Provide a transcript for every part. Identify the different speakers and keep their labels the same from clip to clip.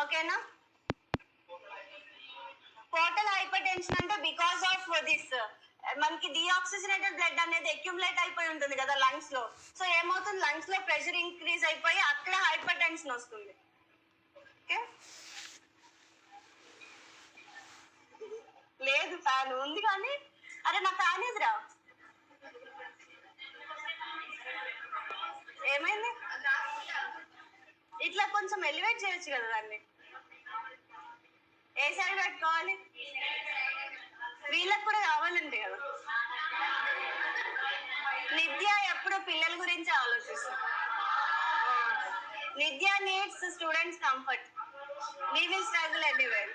Speaker 1: ఓకేనా. Portal hyper tension అంటే because of this మనకి డిఆక్సిజనేటెడ్ బ్లడ్ అనేది అక్యుములేట్ అయిపోయి ఉంటుంది కదా లంగ్స్ లో. సో ఏమవుతుంది, లంగ్స్ లో ప్రెషర్ ఇంక్రీజ్ అయిపోయి అక్కడ హైపర్ టెన్షన్ వస్తుంది. ఓకే, లేదు ఫ్యాన్ ఉంది కానీ, అరే నా ఫ్యాన్ ఎదురా ఏమైంది, ఇట్లా కొంచెం ఎలివేట్ చేయొచ్చు కదా దాన్ని. ఏ సైడ్ పెట్టుకోవాలి, వీళ్ళకి కూడా కావాలంటే కదా. నిత్య ఎప్పుడు పిల్లల గురించి ఆలోచిస్తుంది. నిత్య needs students comfort. We will struggle anywhere.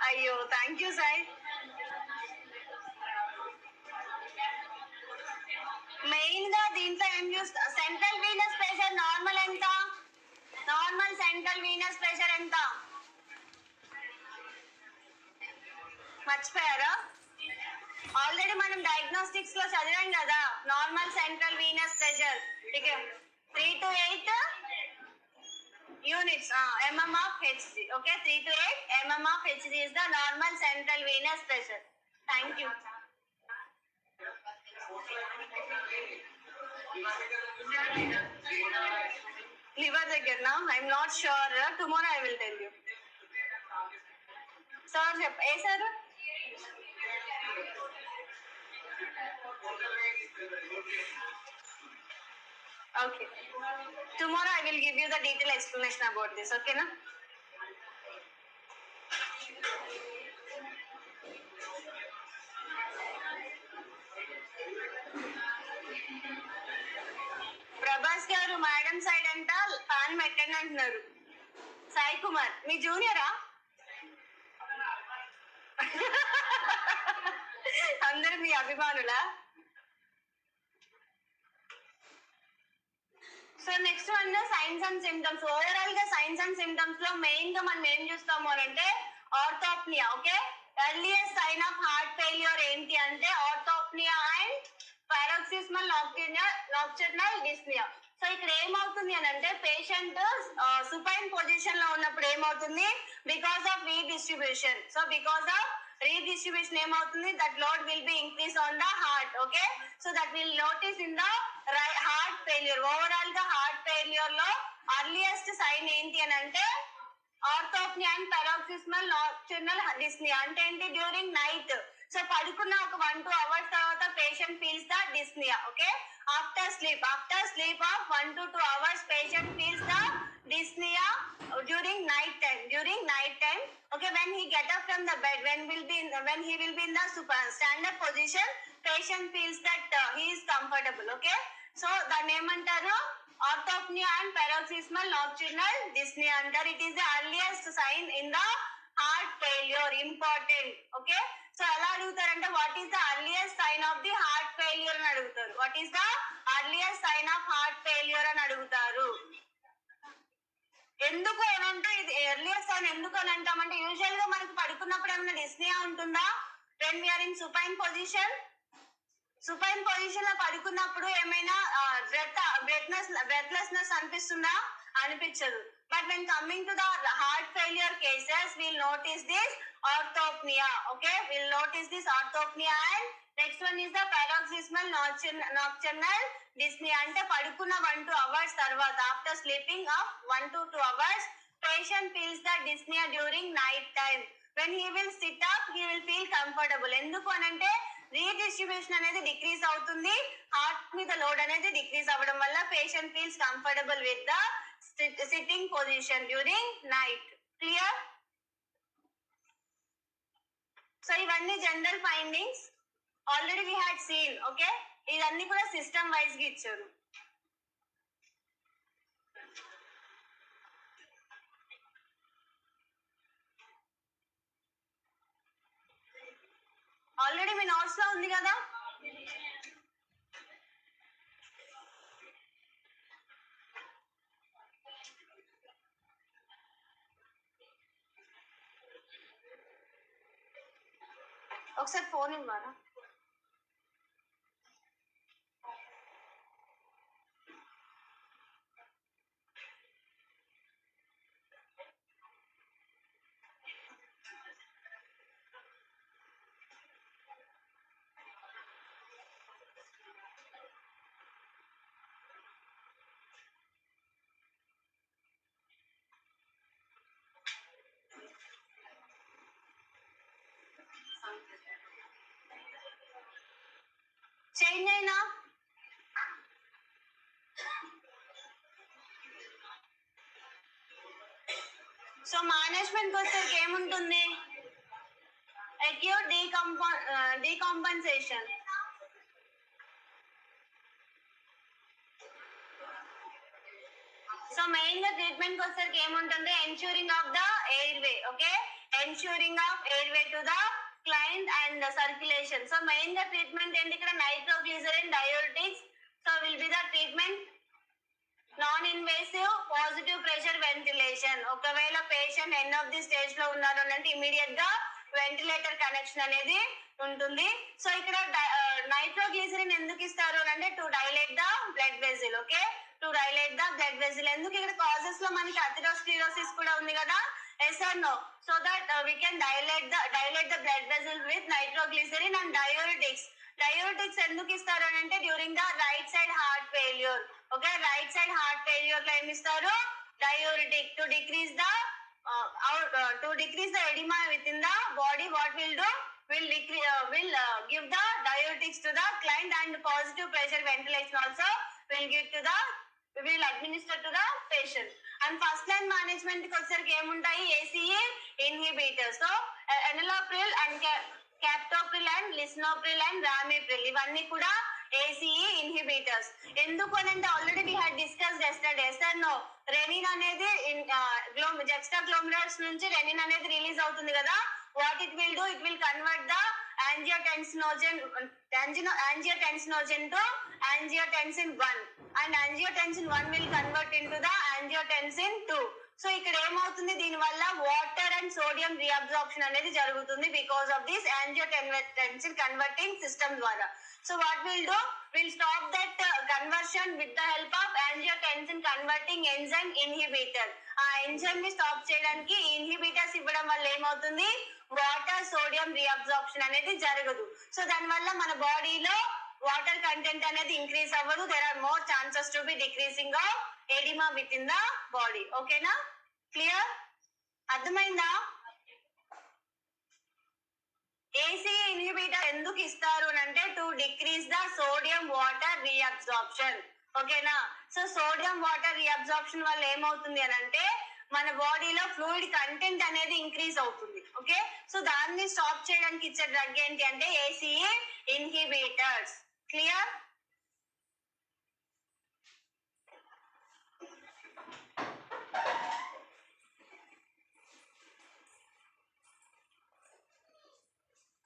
Speaker 1: అయ్యో థ్యాంక్ యూ సార్. మెయిన్ గా దీంట్లో ఏం చూస్తా, సెంట్రల్ వీనస్ ప్రెషర్ నార్మల్ ఎంత, నార్మల్ సెంట్రల్ వీనస్ ప్రెషర్ ఎంత మర్చిపోయారా? ఆల్రెడీ మనం డయాగ్నోస్టిక్స్ లో చదివాం కదా, normal central venous pressure 3 to 8 units mm of Hg. Okay, 3 to 8 mm of Hg is the normal central venous pressure. Thank you. Liver దగ్గర నా I'm not sure, tomorrow I will tell you. Sir A sir? Okay, tomorrow I will give you the detailed explanation about this. Okay na. Prabhas గారు madam side అంట fan పెట్టండి అంటున్నారు. సాయి కుమార్ మీ జూనియరా? అందరూ మీ అభిమానులా? So next one signs and symptoms. Overall గా సైన్స్ అండ్ సిమ్టమ్స్ లో మెయిన్ గా మనం ఏం చూస్తాము అని అంటే orthopnoea. Okay, earliest sign of heart failure ఏంటి అంటే orthopnoea and paroxysmal nocturnal dyspnoea. So ఇక్కడ ఏమవుతుంది అని అంటే పేషెంట్ సుపైన్ పొజిషన్ లో ఉన్నప్పుడు ఏమవుతుంది, because of redistribution. So because of redistribution ఏమవుతుంది, that load will be increased on the heart. Okay, so that will notice in the heart failure. Overall గా heart failure లో అర్లియస్ట్ సైన్ ఏంటి అని అంటే orthopnoea and paroxysmal nocturnal dyspnoea. అంటే ఏంటి, during night. So పడుకున్న ఒక 1-2 hours తర్వాత patient feels the dyspnoea. Okay, after sleep of 1 to 2 hours patient feels the dyspnea during night time. Okay, when he get up from the bed, when he will be in the stand up position, patient feels that he is comfortable. Okay, so దాన్ని ఏమంటారు, orthopnoea and paroxysmal nocturnal dyspnoea అంటారు. It is the earliest sign in the heart failure. Important. Okay, so ఎలా అడుగుతారంటే what is the earliest sign of the heart failure అని అడుగుతారు. What is the earliest sign of heart failure అని అడుగుతారు. ఎందుకు ఏమంటే ఇది ఎర్లియస్ట్ సైన్ ఎందుకు అని అంటామంటే, యూజువల్ గా మనకి పడుకున్నప్పుడు ఏమైనా డిస్నియా ఉంటుందా? When we're in supine position లో పడుకున్నప్పుడు ఏమైనా బ్రెత్లెస్నెస్ అనిపిస్తుందా? అనిపించదు. But when coming to the heart failure cases will notice this orthopnoea. Okay, will notice this orthopnoea. And next one is the paroxysmal nocturnal dyspnoea. అంటే పడుకున్న 1-2 hours తర్వాత, after sleeping of 1 to 2 hours, patient feels the dyspnoea during night time. When he will sit up he will feel comfortable. ఎందుకు అనంటే redistribution అనేది decrease అవుతుంది, heart మీద load అనేది decrease అవ్వడం వల్ల patient feels comfortable with the sitting position during night. Clear? So ఇవన్నీ general findings already we had seen. Okay, ఇవన్నీ కూడా సిస్టమ్ వైజ్ గా ఇచ్చారు. ఆల్రెడీ మీ నోట్స్ లో ఉంది కదా. ఒకసారి ఫోన్ ఇవ్వరా? చేంజ్ అయినా సో మేనేజ్మెంట్ వచ్చేసరికి ఏముంటుంది? Acute decompensation. సో మెయిన్ గా ట్రీట్మెంట్ వచ్చేసరికి ఏముంటుంది? Ensuring of the airway. Okay, ensuring of airway to the client and circulation. So main గా ట్రీట్మెంట్ ఏంటి ఇక్కడ? Nitroglycerin, diuretics. So will be the treatment. Non invasive positive pressure ventilation. ఒకవేళ patient end of the stage లో ఉన్నారు అంటే immediate గా ventilator connection అనేది ఉంటుంది. సో ఇక్కడ నైట్రోగ్లిజరిన్ ఎందుకు ఇస్తారు అంటే to dilate the blood vessel. Okay, to dilate the blood vessel. ఎందుకు ఇక్కడ కాజెస్ లో మనకి అథెరోస్క్లెరోసిస్ కూడా ఉంది కదా? Yes or no? So that we can dilate the blood vessels with nitroglycerin and diuretics. Diuretics ఎందుకు ఇస్తారు అని అంటే during the right side heart failure. Okay, right side heart failure లో ఏమి ఇస్తారు? Diuretic. To decrease the edema within the body, what will do? Will give the diuretics to the client, and positive pressure ventilation also will administer to the patient. And first line management కి వచ్చేసరికి ఏముంటాయి? ACE inhibitors. So enalapril and captopril and lisinopril and ramipril ఇవన్నీ కూడా ACE inhibitors. ఎందుకు అంటే already we had discussed yesterday. Sir, no, rennin అనేది జెక్స్టా glomerulus నుంచి rennin అనేది రిలీజ్ అవుతుంది కదా? What it will do? It will convert the angiotensin to angiotensin 1, and angiotensin 1 will convert into the angiotensin 2. So ఇక్కడ ఏమవుతుంది? దీని వల్ల వాటర్ అండ్ సోడియం రీఅబ్జార్ప్షన్ అనేది జరుగుతుంది because of this angiotensin converting system ద్వారా. So what will do? Will stop that conversion with the help of angiotensin converting enzyme inhibitor. ఆ enzyme ని stop చేయడానికి ఇన్హిబిటర్స్ ఇవ్వడం వల్ల ఏమవుతుంది? వాటర్ సోడియం రీఅబ్జార్ప్షన్ అనేది జరగదు. సో దాని వల్ల మన బాడీలో వాటర్ కంటెంట్ అనేది ఇంక్రీజ్ అవ్వదు. There are more chances to be decreasing of edema within the body. ఓకేనా? క్లియర్? అర్థమైందా? ఏసీ ఇన్హిబిటర్ ఎందుకు ఇస్తారు అంటే to decrease the sodium water reabsorption. ఓకేనా? సో సోడియం వాటర్ రీఅబ్జార్ప్షన్ వల్ల ఏమవుతుంది అని అంటే మన బాడీలో ఫ్లూయిడ్ కంటెంట్ అనేది ఇంక్రీజ్ అవుతుంది. ఓకే, సో దాన్ని స్టాప్ చేయడానికి ఇచ్చే డ్రగ్ ఏంటి అంటే ACE inhibitors. Clear?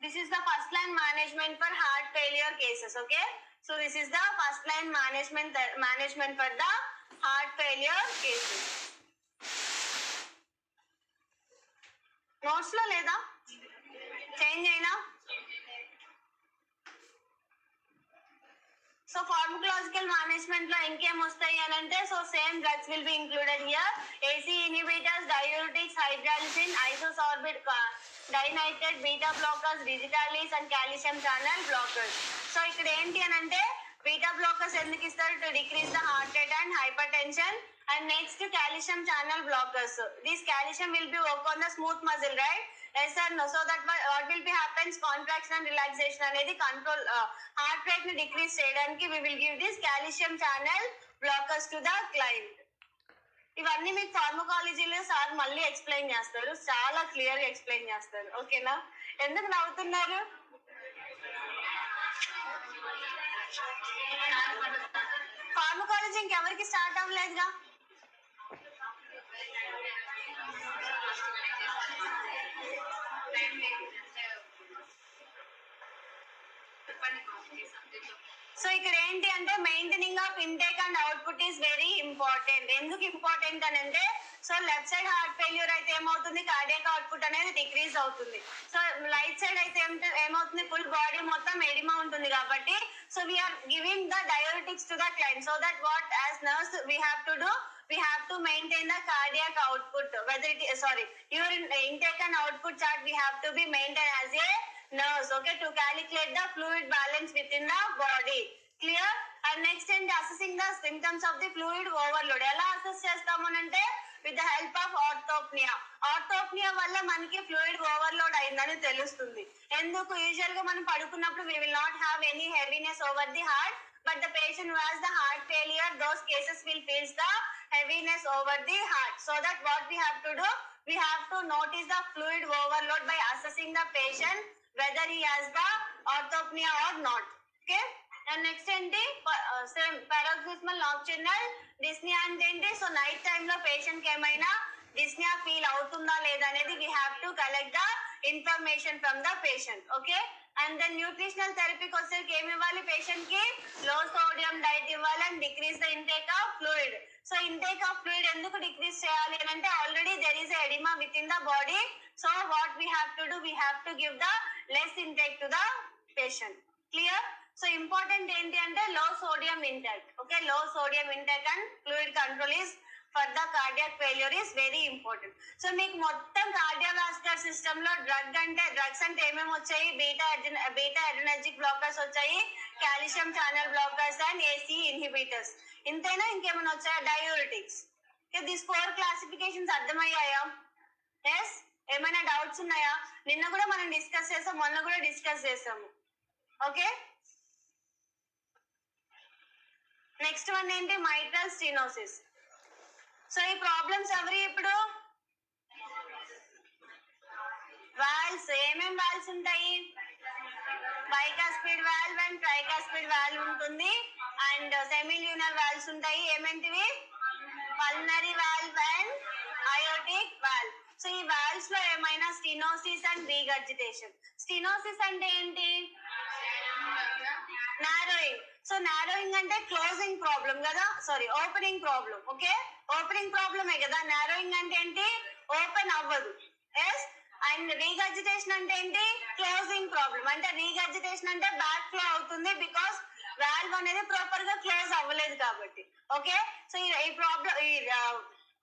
Speaker 1: This is the first line management for heart failure cases. Okay, so this is the first line management for the heart failure cases. Notes లో లేదా? Change అయినా? So pharmacological management లో ఇంకేం వస్తాయి అని అంటే so same drugs will be included here. AC inhibitors, diuretics, hydralazine, isosorbide dinitrate, beta blockers, digitalis and calcium channel blockers. So ఇక్కడ ఏంటి అని అంటే బీటా బ్లాకర్స్ ఎందుకు ఇస్తారు? To decrease the heart rate and hypertension. And next calcium channel blockers. This calcium will be work on the smooth muscle, right? Yes or no? So that what will be happens? Contraction and relaxation అనేది control heart rate ని decrease చేయడానికి we will give this calcium channel blockers to the client. ఇవన్నీ మీకు ఫార్మకాలజీలో sir మళ్ళీ explain చేస్తారు, చాలా clear గా explain చేస్తారు. ఓకేనా? ఎందుకు నవ్వుతున్నారు? ఫార్మకాలజీ ఇంకెవరికి స్టార్ట్ అవ్వలేదుగా? సో ఇక్కడ ఏంటి అంటే maintaining of intake and output is very important. ఎందుకు ఇంపార్టెంట్ అని అంటే so left side heart failure అయితే ఏమవుతుంది? కార్డియాక్ అవుట్పుట్ అనేది డిక్రీజ్ అవుతుంది. సో రైట్ సైడ్ అయితే ఏమవుతుంది? ఫుల్ బాడీ మొత్తం ఎడిమా ఉంటుంది కాబట్టి so we're giving the diuretics to the client so that what as nurse we have to do, we have to maintain the cardiac output, whether it is urine intake and output chart we have to be maintained as a nurse. Okay, to calculate the fluid balance within the body. Clear? And next in assessing the symptoms of the fluid overload. ఎలా assess చేస్తాము అంటే with the help of orthopnea. Orthopnea వల్ల మనకి fluid overload అయిందని తెలుస్తుంది. ఎందుకు usual గా మనం పడుకున్నప్పుడు we will not have any heaviness over the heart, but the patient who has the heart failure, those cases will feel the heaviness over the heart. So that what we have to do, we have to notice the fluid overload by assessing the patient whether he has the orthopnea or not. Okay, and next ఏంటి same paroxysmal nocturnal dyspnea అంటే ఏంటి? So night time లో patient కి ఏమైనా dyspnea feel అవుతుందా లేదా అనేది we have to collect the information from the patient. Okay, and then nutritional థెరపీకి వచ్చేసరికి ఏమి ఇవ్వాలి పేషెంట్ కి? లో సోడియం డైట్ ఇవ్వాలి and decrease the intake of fluid. So intake of fluid ఎందుకు డిక్రీజ్ చేయాలి అని అంటే already there is oedema within the body. So what we have to do, we have to give the less intake to the patient. Clear? So important ఏంటి అంటే low sodium intake. Okay, low sodium intake and fluid control is for the cardiac failure is very important. So మీకు మొత్తం cardiovascular system లో drugs అంటే ఏమేమి వచ్చాయి? Beta adrenergic blockers వచ్చాయి, calcium channel blockers and AC inhibitors. ఇంతేనా? ఇంకేమైనా వచ్చాయా? డయూరిటిక్స్. దిస్ 4 క్లాసిఫికేషన్స్ అర్థమయ్యాయా? ఎస్, ఏమైనా డౌట్స్ ఉన్నాయా? నిన్న కూడా మనం డిస్కస్ చేసాం, మొన్న కూడా డిస్కస్ చేసాము. ఓకే, నెక్స్ట్ వన్ ఏంటి? Mitral stenosis. సో ఈ ప్రాబ్లమ్స్ ఎవరి? ఇప్పుడు వాల్వ్స్. ఏమేం వాల్వ్స్ ఉంటాయి? Bicuspid valve and tricuspid valve ఉంటుంది అండ్ సెమిల్యూనర్ వాల్వ్స్ ఉంటాయి. ఏమేంటివి? Pulmonary valve and aortic valve. So ఈ వాల్వ్స్ లో ఏమైనా స్టెనోసిస్ అండ్ రీగర్జిటేషన్. స్టెనోసిస్ అంటే ఏంటి? నారోయింగ్. సో నారోయింగ్ అంటే క్లోజింగ్ ప్రాబ్లం కదా, sorry opening problem. Okay, opening ప్రాబ్లమే కదా. నారోయింగ్ అంటే ఏంటి? ఓపెన్ అవ్వదు. ఎస్, అండ్ రీగర్జిటేషన్ అంటే ఏంటి? Closing problem. అంటే రీగర్జిటేషన్ అంటే బ్యాక్ ఫ్లో అవుతుంది బికాస్ వాల్వ్ అనేది ప్రాపర్ గా క్లోజ్ అవ్వలేదు కాబట్టి. ఓకే, సో ఈ ప్రాబ్లం, ఈ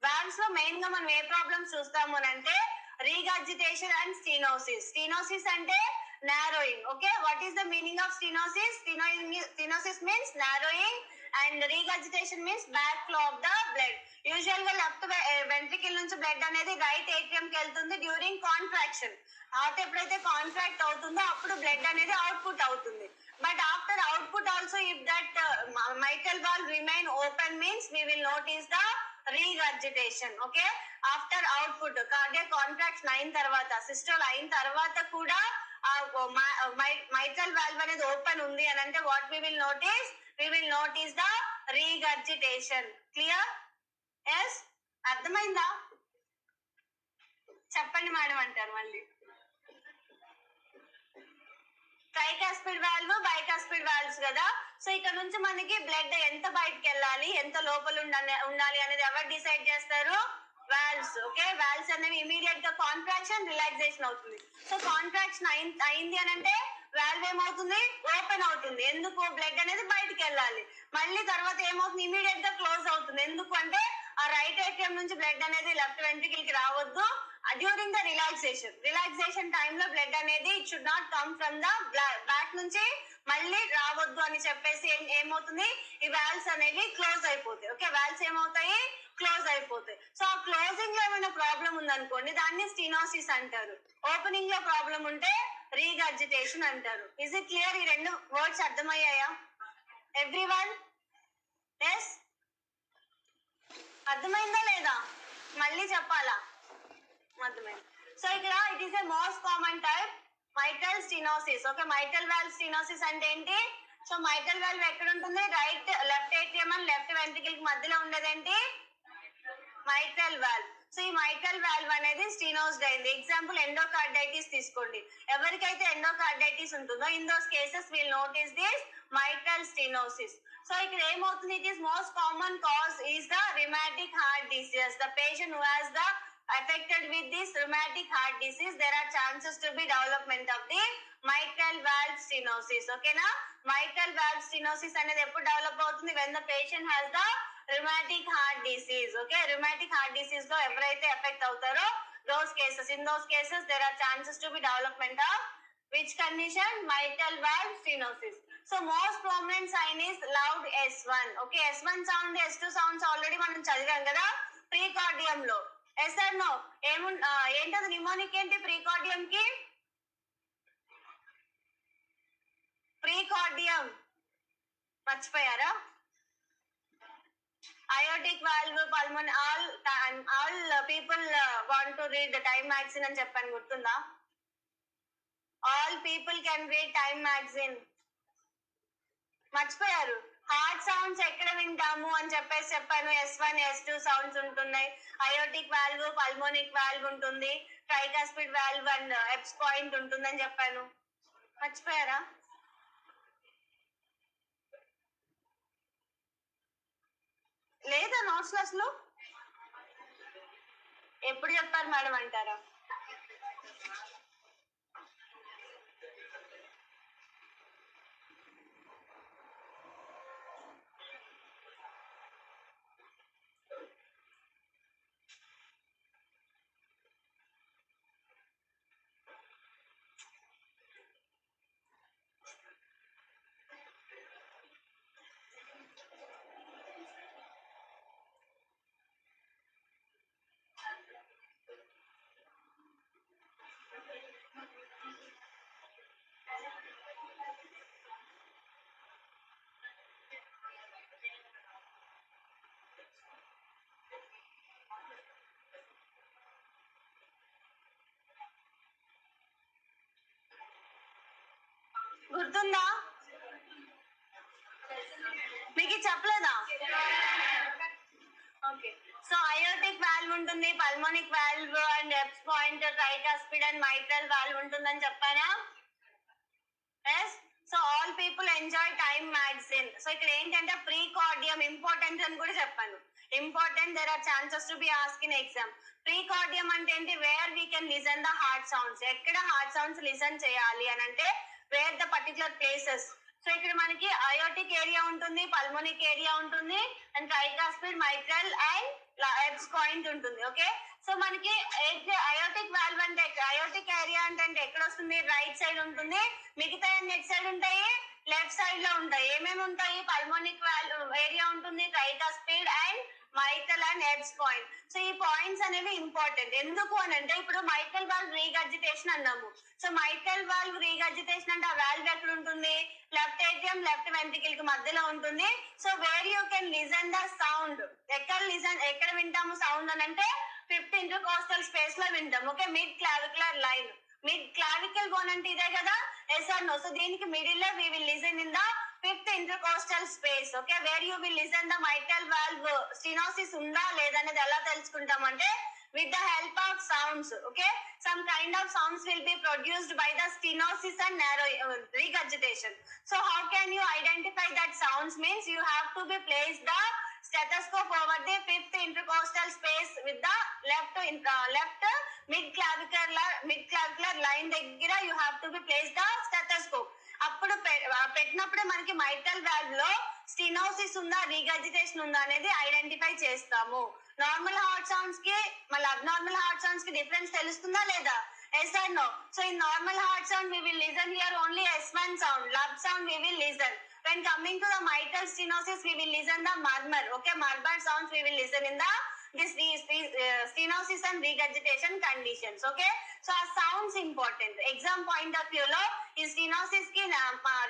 Speaker 1: వాల్వ్స్ లో మెయిన్ గా మనం ఏ ప్రాబ్లమ్స్ చూస్తాము అని అంటే రీగర్జిటేషన్ అండ్ స్టెనోసిస్. స్టెనోసిస్ అంటే narrowing. Okay, what is the meaning of stenosis? Stenosis means narrowing and regurgitation means backflow of the blood. Usual గా లెఫ్ట్ వెంట్రికల్ నుంచి బ్లడ్ అనేది రైట్ ఏట్రియం కి వెళ్తుంది డ్యూరింగ్ కాంట్రాక్షన్. హార్ట్ ఎప్పుడైతే contract అవుతుందో అప్పుడు blood అనేది అవుట్పుట్ అవుతుంది. But after output also if that mitral valve remain open means we will notice the regurgitation. Okay, after output cardiac contraction అయిన తర్వాత, సిస్టోల్ అయిన తర్వాత కూడా mitral valve అనేది ఓపెన్ ఉంది అని అంటే what we will notice the regurgitation. Clear? Yes, అర్థమైందా? చెప్పండి మేడం అంటారు మళ్ళీ. ట్రైకాస్పిడ్ వాల్వ్, బైకాస్పిడ్ వాల్వ్స్ కదా. సో ఇక్కడ నుంచి మనకి బ్లడ్ ఎంత బయటకు వెళ్ళాలి, ఎంత లోపల ఉండాలి అనేది ఎవరు డిసైడ్ చేస్తారు? వాల్వ్స్. ఓకే, వాల్వ్స్ అనేవి ఇమీడియట్ గా కాంట్రాక్షన్ రిలాక్సేషన్ అవుతుంది. సో కాంట్రాక్షన్ అయింది అని అంటే వాల్వ్ ఏమవుతుంది? ఓపెన్ అవుతుంది. ఎందుకు? బ్లడ్ అనేది బయటకు వెళ్ళాలి. మళ్ళీ తర్వాత ఏమవుతుంది? ఇమీడియట్ గా క్లోజ్ అవుతుంది. ఎందుకు అంటే ఆ రైట్ ఏట్రియం నుంచి బ్లడ్ అనేది లెఫ్ట్ వెంట్రికల్ కి రావద్దు. డ్యూరింగ్ ద రిలాక్సేషన్ టైమ్ లో బ్లడ్ అనేది it should not come from the back నుంచి మళ్ళీ రావద్దు అని చెప్పేసి ఏమవుతుంది? ఈ వాల్వ్స్ అనేవి క్లోజ్ అయిపోతాయి. ఓకే, వాల్వ్స్ ఏమవుతాయి? క్లోజ్ అయిపోతాయి. సో ఆ క్లోజింగ్ లో ఏమైనా ప్రాబ్లం ఉందనుకోండి దాన్ని స్టెనోసిస్ అంటారు. ఓపెనింగ్ లో ప్రాబ్లం ఉంటే రీగర్జిటేషన్ అంటారు. Is it clear? ఈ రెండు వర్డ్స్ అర్థమయ్యాయా ఎవ్రీవన్? ఎస్, అర్థమైందా లేదా? మళ్ళీ చెప్పాలా? అర్థమైంది. సో ఇక్కడ it is a most common type mitral stenosis. Okay, mitral valve stenosis అంటే ఏంటి? సో mitral valve ఎక్కడ ఉంటుంది? Left atrium and left ventricle కి మధ్యలో ఉండేదేంటి? mitral valve. సో ఈ mitral valve అనేది స్టెనోస్డ్ అయింది. ఎగ్జాంపుల్ ఎండోకార్డైటిస్ తీసుకోండి. ఎవరికైతే ఎండోకార్డైటిస్ ఉంటుందో in those cases will notice this mitral stenosis. So ఇక్కడ ఏమవుతుంది? It is most common cause is the rheumatic heart disease. The patient who has the affected with this rheumatic heart disease, there are chances to be development of the mitral valve stenosis. Okay na? Mitral valve stenosis అనేది ఎప్పుడు develop అవుతుంది? when the patient has the rheumatic heart disease. Okay, rheumatic heart disease లో ఎవరైతే effect అవుతారో in those cases there are chances to be development of which condition? Mitral valve stenosis. So most prominent sign is loud S1. Okay, S1 sound, S2 sounds already మనం చదివాం కదా. Precordium లో. Yes or no? ఏంటది mnemonic ఏంటి precordium కి? Precordium మర్చిపోయారా? Aortic valve, pulmonic, all people want to read the Time magazine అని చెప్పాను, గుర్తుందా? All people can read Time magazine. మర్చిపోయారు. హార్ట్ సౌండ్స్ ఎక్కడ వింటాము అని చెప్పాను. S1 S2 సౌండ్స్ ఉంటున్నాయి. అయోటిక్ వాల్వ్, పల్మోనిక్ వాల్వ్ ఉంటుంది, tricuspid valve and Erb's point ఉంటుందని చెప్పాను. మర్చిపోయారా? లేదా నోట్స్ అసలు ఎప్పుడు చెప్పారు మేడం అంటారా? గుర్తుందా? మీకు చెప్పలేదా? ఓకే. సో అయోటిక్ వాల్వ్ ఉంటుంది, pulmonic valve and Erb's point, tricuspid and mitral valve ఉంటుందని చెప్పానా? Yes. So all people enjoy Time magazine. So ఇక్కడ ఏంటంటే ప్రీకార్డియం ఇంపార్టెంట్ అని కూడా చెప్పాను. Important, there are chances to be ask in exam. Precordium అంటే ఏంటి? Where we can listen the heart sounds. ఎక్కడ హార్ట్ సౌండ్స్ లిసన్ చేయాలి అని అంటే where the particular places. So ఇక్కడ మనకి అయోటిక్ ఏరియా ఉంటుంది, పల్మోనిక్ ఏరియా ఉంటుంది and tricuspid, mitral and Erb's point ఉంటుంది. ఓకే. సో మనకి అయోటిక్ వాల్వ్ అంటే అయోటిక్ ఏరియా అంటే ఎక్కడ వస్తుంది? రైట్ సైడ్ ఉంటుంది. మిగతా నెక్స్ట్ సైడ్ ఉంటాయి, లెఫ్ట్ సైడ్ లో ఉంటాయి. ఏమేమి ఉంటాయి? పల్మోనిక్ వాల్వ్ ఏరియా ఉంటుంది, tricuspid and మైటల్ and Erb's point. So ఈ పాయింట్స్ అనేవి ఇంపార్టెంట్. ఎందుకు అని అంటే ఇప్పుడు మైటల్ వాల్వ్ రీగర్జిటేషన్ అన్నాము. సో మైటల్ వాల్వ్ రీగర్జిటేషన్ అంటే ఆ వాల్వ్ ఎక్కడ ఉంటుంది? లెఫ్ట్ ఏట్రియం, లెఫ్ట్ వెంట్రికల్ కి మధ్యలో ఉంటుంది. So where you can listen the sound. ఎక్కడ వింటాము సౌండ్ అని అంటే ఫిఫ్త్ ఇంటర్కోస్టల్ స్పేస్ లో వింటాం. Okay. Mid clavicular line. Mid clavicle bone అంటే ఇదే కదా? Yes or no? సో దీనికి మిడిల్ లో we will listen in the fifth intercostal space. Okay. Where you will listen the mitral valve. Stenosis ఉందా లేదనేది ఎలా తెలుసుకుంటాం అంటే with the help of sounds. Okay. Some kind of sounds will be produced by the stenosis and narrow regurgitation. So how can you identify that sounds? Means you have to be placed the stethoscope over the fifth intercostal space with the left mid clavicular line దగ్గర you have to be placed the stethoscope. అప్పుడు పెట్టినప్పుడే మనకి mitral valve లో stenosis ఉందా, regurgitation ఉందా అనేది identify చేస్తాము. Normal heart sounds కి మళ్ళీ అబ్నార్మల్ హార్ట్ సౌండ్స్ కి డిఫరెన్స్ తెలుస్తుందా లేదా? Yes or no? So in normal heart sound we will listen here only S1 sound. Love sound we will listen. When coming to the mitral stenosis, we will listen the murmur. Okay. Murmur sounds we will listen in the stenosis and regurgitation conditions. Okay. So our sounds important. Exam point of view lo ఈ stenosis కి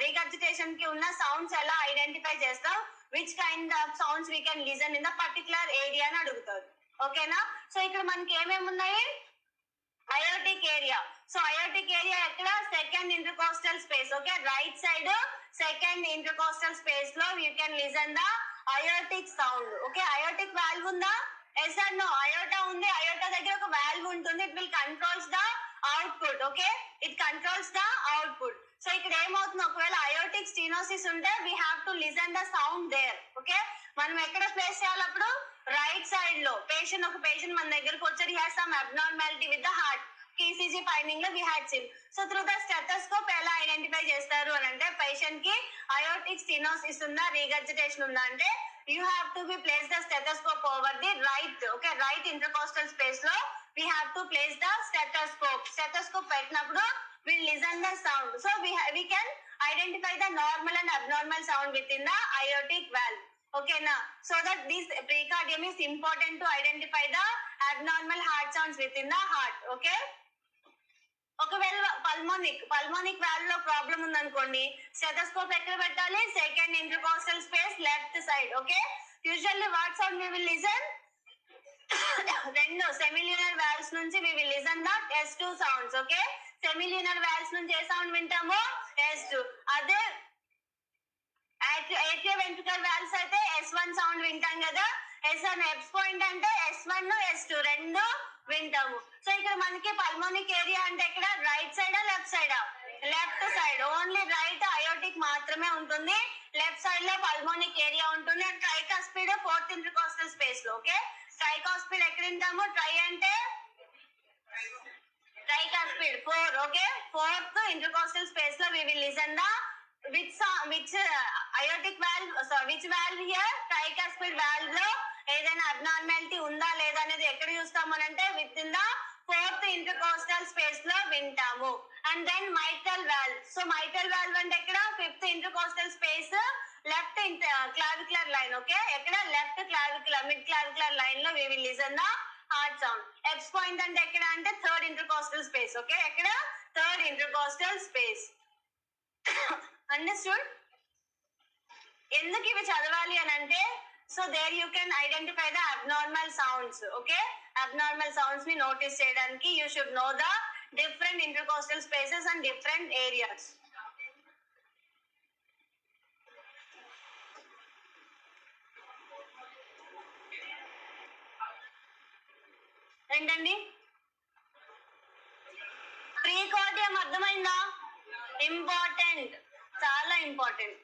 Speaker 1: regurgitation కి ఉన్న sounds ఎలా identify చేస్తాం? Which kind of sounds we can listen in the particular area అని అడుగుతారు. ఓకేనా? So ఇక్కడ మనకి ఏమేమి ఉన్నాయి? Aortic area. So aortic area ఎక్కడ? Second intercostal space. Okay. Right side second intercostal space లో you can listen the aortic sound. Okay. Aortic valve ఉందా? Yes or no? అయోటా ఉంది. అయోటా దగ్గర ఒక వాల్వ్ ఉంటుంది. It will controls the output. Okay. It controls the output. So ఇక్కడ ఏమవుతుంది? ఒకవేళ aortic stenosis ఉంటే we have to listen the sound there. Okay. మనం ఎక్కడ ప్లేస్ చేయాలి అప్పుడు? రైట్ సైడ్ లో. ఒక పేషెంట్ మన దగ్గరకు వచ్చారు, he has some abnormality with the heart. ECG finding లో we had seen. So through the stethoscope ఎలా ఐడెంటిఫై చేస్తారు అని అంటే పేషెంట్ కి అయోటిక్ స్టీనోసిస్ ఉందా, రీగర్జిటేషన్ ఉందా అంటే you have to be place the stethoscope over the right. Okay. Right intercostal space lo we have to place the stethoscope పెట్టినప్పుడు we'll listen the sound. So we can identify the normal and abnormal sound within the aortic valve. Okay, now so that this precardium is important to identify the abnormal heart sounds within the heart. Okay. ఒకవేళ pulmonic valve లో problem ఉందనుకోండి, stethoscope ఎక్కడ పెట్టాలి? Second intercostal space left side. Okay, usually what sound we will listen? రెండు semilunar valves నుంచి we will listen the S2 sounds. Okay, semilunar valves నుంచి ఏ sound వింటాము? S2. అదే ఏట్రియో వెంట్రికల్ వాల్వ్స్ అయితే S1 సౌండ్ వింటాం కదా. S1 ఎప్స్ పాయింట్ అంటే S1 S2 రెండు వింటాము. సో ఇక్కడ మనకి పల్మోనిక్ ఏరియా అంటే ఇక్కడ రైట్ సైడా లెఫ్ట్ సైడా? Left side. Only right aortic మాత్రమే ఉంటుంది, లెఫ్ట్ సైడ్ లో పల్మోనిక్ ఏరియా ఉంటుంది. And tricuspid fourth intercostal space లో. ఓకే, ట్రైకాస్పిడ్ ఎక్కడ వింటాము? ట్రై అంటే tricuspid 4. Okay, fourth intercostal space లో we will listen the which aortic valve, sorry, which valve here? Tricuspid valve లో ఏదైనా అబ్నార్మాలిటీ ఉందా లేదా అనేది ఎక్కడ చూస్తాము అంటే within the fourth intercostal space లో వింటాము. And then mitral valve. So mitral valve అంటే ఎక్కడ? Fifth intercostal space left clavicular line. Okay, ఎక్కడ? Left clavicular mid clavicular line లో we will listen the heart sound. Erb's point అంటే ఎక్కడ అంటే third intercostal space. Okay, ఎక్కడ? Third intercostal space. Understood? ఎందుకు ఇవి చదవాలి అని అంటే, so there you can identify the abnormal sounds. Okay, abnormal sounds ని నోటీస్ చేయడానికి you should know the different intercostal spaces and different areas. ఏంటండి? ప్రీకార్డియం అర్థమైందా? ఇంపార్టెంట్, చాలా ఇంపార్టెంట్.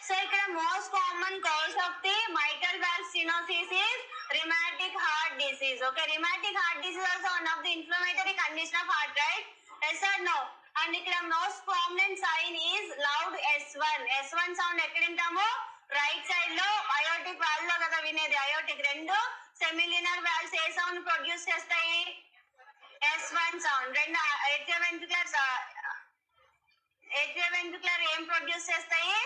Speaker 1: So ఇక్కడ most common cause of the mitral valve stenosis is rheumatic heart disease. Okay, rheumatic heart disease is also one of the inflammatory condition of heart, right? Yes or no? And ఇక్కడ most prominent sign is loud S1. S1 sound ఎక్కడ వింటాము? Right side లో aortic valve లో కదా వినేది. Aortic రెండు సెమిలినర్ valves ఏ sound produce చేస్తాయి? S1 sound. రెండు ఏట్రియో వెంట్రికులర్ ఏం ప్రొడ్యూస్ చేస్తాయి?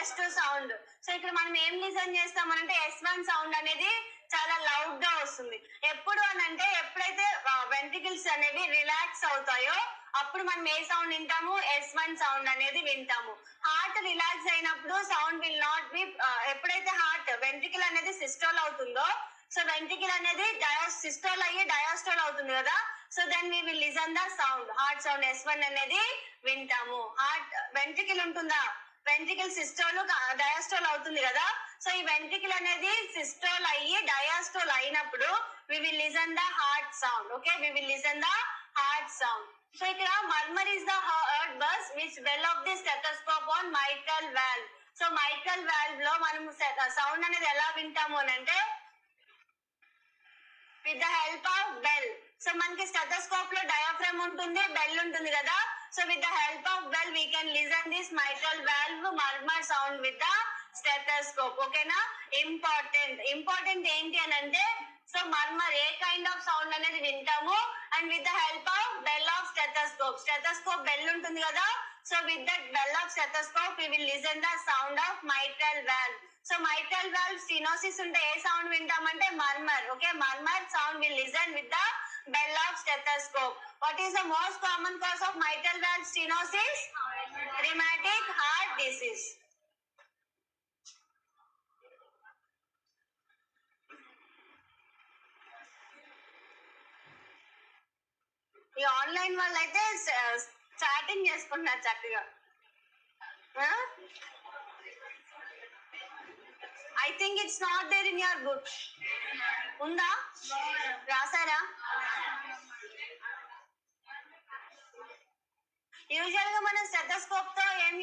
Speaker 1: S2 sound. సో ఇక్కడ మనం ఏం లిసన్ చేస్తామనంటే S1 సౌండ్ అనేది చాలా లౌడ్ గా వస్తుంది. ఎప్పుడు అని అంటే ఎప్పుడైతే వెంట్రికల్స్ అనేవి రిలాక్స్ అవుతాయో అప్పుడు మనం ఏ సౌండ్ వింటాము? S1 సౌండ్ అనేది వింటాము. హార్ట్ రిలాక్స్ అయినప్పుడు సౌండ్ విల్ నాట్ బి, ఎప్పుడైతే హార్ట్ వెంట్రికల్ అనేది సిస్టోల్ అవుతుందో, సో వెంట్రికల్ అనేది సిస్టోల్ అయ్యి డయాస్టోల్ అవుతుంది కదా. So then we will listen the sound, heart sound S1 అనేది వింటాము. హార్ట్ వెంట్రికల్ ఉంటుందా? వెంట్రికల్ సిస్టోల్ డయాస్టోల్ అవుతుంది కదా. సో ఈ వెంట్రికల్ అనేది సిస్టోల్ అయ్యి డయాస్టోల్ అయినప్పుడు we will listen the heart sound. Okay, we will listen the heart sound. So ఇక్కడ murmur is the heard best with bell of the stethoscope on mitral valve. So mitral valve లో మనం sound అనేది ఎలా వింటాము అని అంటే with the help of bell. So మనకి stethoscope లో డయాఫ్రమ్ ఉంటుంది, బెల్ ఉంటుంది కదా. So with the help of bell we can listen this mitral valve murmur sound with the stethoscope. ఓకేనా? ఇంపార్టెంట్ ఏంటి అని అంటే, సో మర్మర్ ఏ కైండ్ ఆఫ్ సౌండ్ అనేది వింటాము and with the help of bell of stethoscope bell ఉంటుంది కదా. So with that bell of stethoscope we will listen the sound of mitral valve. So mitral valve stenosis ఉంటే ఏ sound వింటామంటే murmur. Okay, murmur sound will listen with the bell of stethoscope. What is the most common cause of mitral valve stenosis? Rheumatic heart disease. ఈ online వాళ్ళు అయితే chatting చేసుకుంటున్నారు చక్కగా. I think it's not there in your book. ఉందా? రాసారా? Usual గా మనం stethoscope తో ఏం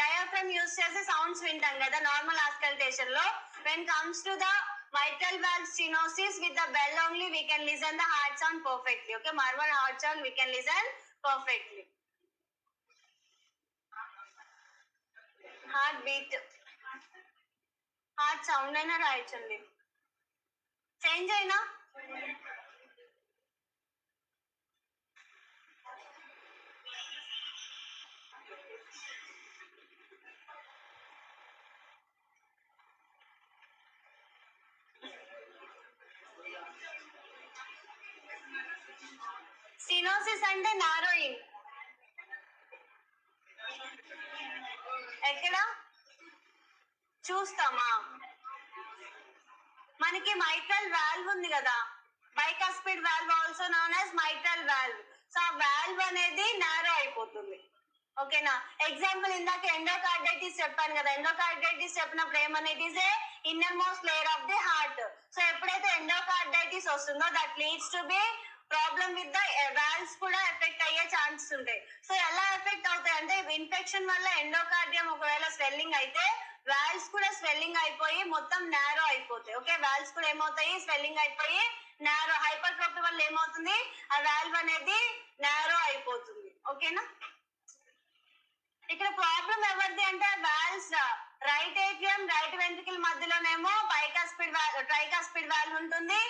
Speaker 1: డయాఫ్రమ్ యూజ్ చేసి సౌండ్స్ వింటాం కదా నార్మల్ ఆస్కల్టేషన్ లో. When comes to the mitral valve stenosis with the bell only we can listen the heart sound perfectly. Okay, murmur heart sound we can listen perfectly. Heart beat, heart sound అయినా రాయొచ్చండి. Change అయినా stenosis అంటే narrowing. ఎక్కడ చూస్తామా? మనకి mitral valve ఉంది కదా, bicuspid valve also known as mitral valve. So ఆ వాల్వ్ అనేది నారో అయిపోతుంది. ఓకేనా? ఎగ్జాంపుల్ ఇందాక ఎండోకార్డైటిస్ చెప్పాను కదా, ఎండోకార్డైటిస్ చెప్పినప్పుడు ఏమనేది is a inner most layer of the heart. So ఎప్పుడైతే ఎండోకార్డైటిస్ వస్తుందో that leads to be problem with the valves కూడా ఎఫెక్ట్ అయ్యే ఛాన్సెస్ ఉంటాయి. సో ఎలా ఎఫెక్ట్ అవుతాయి అంటే ఇన్ఫెక్షన్ వల్ల ఎండోకార్డియం ఒకవేళ స్వెల్లింగ్ అయితే వాల్వ్స్ కూడా స్వెల్లింగ్ అయిపోయి మొత్తం నారో అయిపోతాయి. ఓకే, వాల్వ్స్ కూడా ఏమవుతాయి? స్వెల్లింగ్ అయిపోయి నారో. హైపర్ట్రోఫీ వల్ల ఏమవుతుంది? ఆ వాల్వ్ అనేది నారో అయిపోతుంది. ఓకేనా? ఇక్కడ ప్రాబ్లం ఎవరిది అంటే valves. Right atrium right ventricle మధ్యలోనేమో బైకాస్పిడ్ వాల్వ్ ట్రైకాస్పిడ్ వాల్వ్ ఉంటుంది,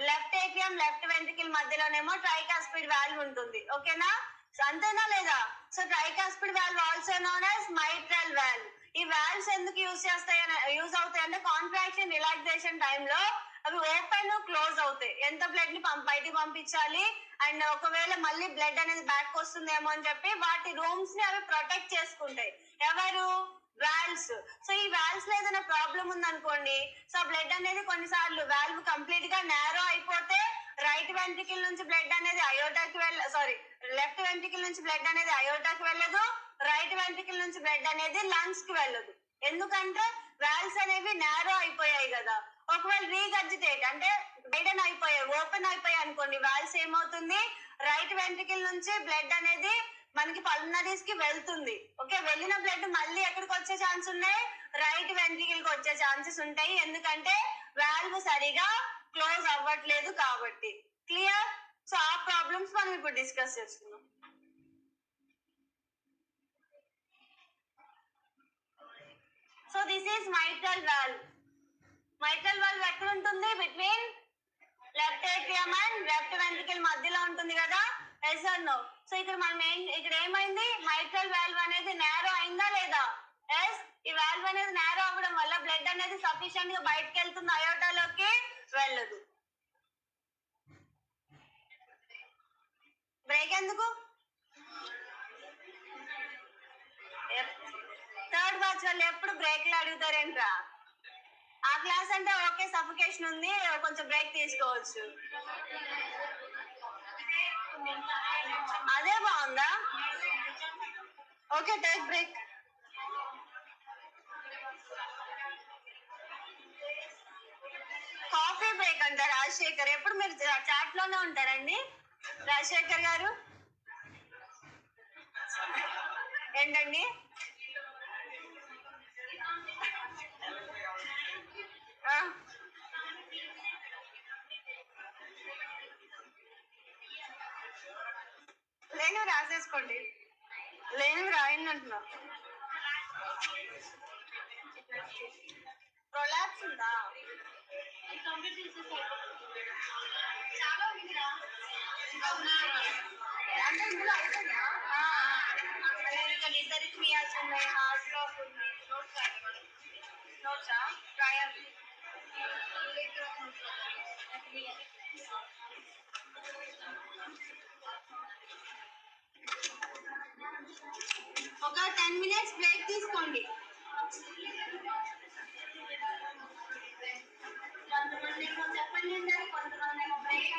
Speaker 1: లెఫ్ట్ ఏట్రియం లెఫ్ట్ వెంట్రికల్ మధ్యలోనేమో ట్రైకాస్పిడ్ వాల్వ్ ఉంటుంది. ఓకేనా? అంతేనా లేదా? So tricuspid valve also known as mitral valve. ఈ వాల్వ్స్ ఎందుకు యూజ్ అవుతాయి అంటే కాంట్రాక్షన్ రిలాక్సేషన్ టైంలో అవి ఓపెన్ క్లోజ్ అవుతాయి. ఎంత బ్లడ్ ని బయటికి పంపించాలి అండ్ ఒకవేళ మళ్ళీ బ్లడ్ అనేది బ్యాక్ వస్తుందేమో అని చెప్పి వాటి రూమ్స్ ని అవి ప్రొటెక్ట్ చేసుకుంటాయి. ఎవరు? వాల్వ్స్. సో ఈ వాల్వ్స్ లో ఏదైనా ప్రాబ్లం ఉందనుకోండి, సో బ్లడ్ అనేది కొన్నిసార్లు వాల్వ్ కంప్లీట్ గా నారో అయిపోతే రైట్ వెంట్రికల్ నుంచి బ్లడ్ అనేది అయోటాకి లెఫ్ట్ వెంట్రికల్ నుంచి బ్లడ్ అనేది అయోటాకి వెళ్ళదు, రైట్ వెంట్రికల్ నుంచి బ్లడ్ అనేది లంగ్స్ కి వెళ్ళదు. ఎందుకంటే వాల్వ్స్ అనేవి నారో అయిపోయాయి కదా. ఒకవేళ రీగర్జిటేట్ అంటే వైడన్ అయిపోయాయి, ఓపెన్ అయిపోయాయి అనుకోండి, వాల్వ్స్ ఏమవుతుంది? రైట్ వెంట్రికల్ నుంచి బ్లడ్ అనేది మనకి పల్మనరీస్ కి వెళ్తుంది. ఓకే, వెళ్ళిన బ్లడ్ మళ్ళీ ఎక్కడికి వచ్చే ఛాన్స్ ఉన్నాయి? రైట్ వెంట్రికల్ కి వచ్చే ఛాన్సెస్ ఉంటాయి. ఎందుకంటే వాల్వ్ సరిగా క్లోజ్ అవ్వట్లేదు కాబట్టి. క్లియర్? సో ఆ ప్రాబ్లమ్స్ మనం ఇప్పుడు డిస్కస్ చేస్తున్నాం. So this is mitral valve. Mitral valve ఎక్కడ ఉంటుంది? Between left atrium and left ventricle మధ్యలో ఉంటుంది కదా. Yes or no? సో ఇక్కడ మనం ఇక్కడ ఏమైంది? మైట్రల్ వాల్వ్ అనేది నారో అయిందా లేదా? ఎస్. ఈ వాల్వ్ అనేది నారో అవ్వడం వల్ల బ్లడ్ అనేది సఫిషియెంట్ గా బయటకు వెళ్తుంది, అయోటాలోకి వెళ్ళదు. బ్రేక్ ఎందుకు? థర్డ్ బ్యాచ్ వాళ్ళు ఎప్పుడు బ్రేక్లు అడుగుతారేంట్రా? ఆ క్లాస్ అంటే ఓకే సఫికేషన్ ఉంది, కొంచెం బ్రేక్ తీసుకోవచ్చు. అదే బాగుందా? Okay, take break. Coffee break అంట రాజశేఖర్. ఎప్పుడు మీరు చాట్ లోనే ఉంటారండి రాజశేఖర్ గారు? ఏంటండి? లేనివి రాసేసుకోండి, లేనివి రాయండి అంటున్నా. ప్రొలాప్స్ ఉందా? చాలా అంటే ఇందులో అయిపోయిందా? లిథరిథమియాస్ ఉన్నాయి, హార్ట్ బ్లాక్ ఉంది. నోట్సా రాయాలి. ఒక 10 minutes బ్రేక్ తీసుకోండి. కొంతమంది చెప్పండి, కొంతమంది బ్రేక్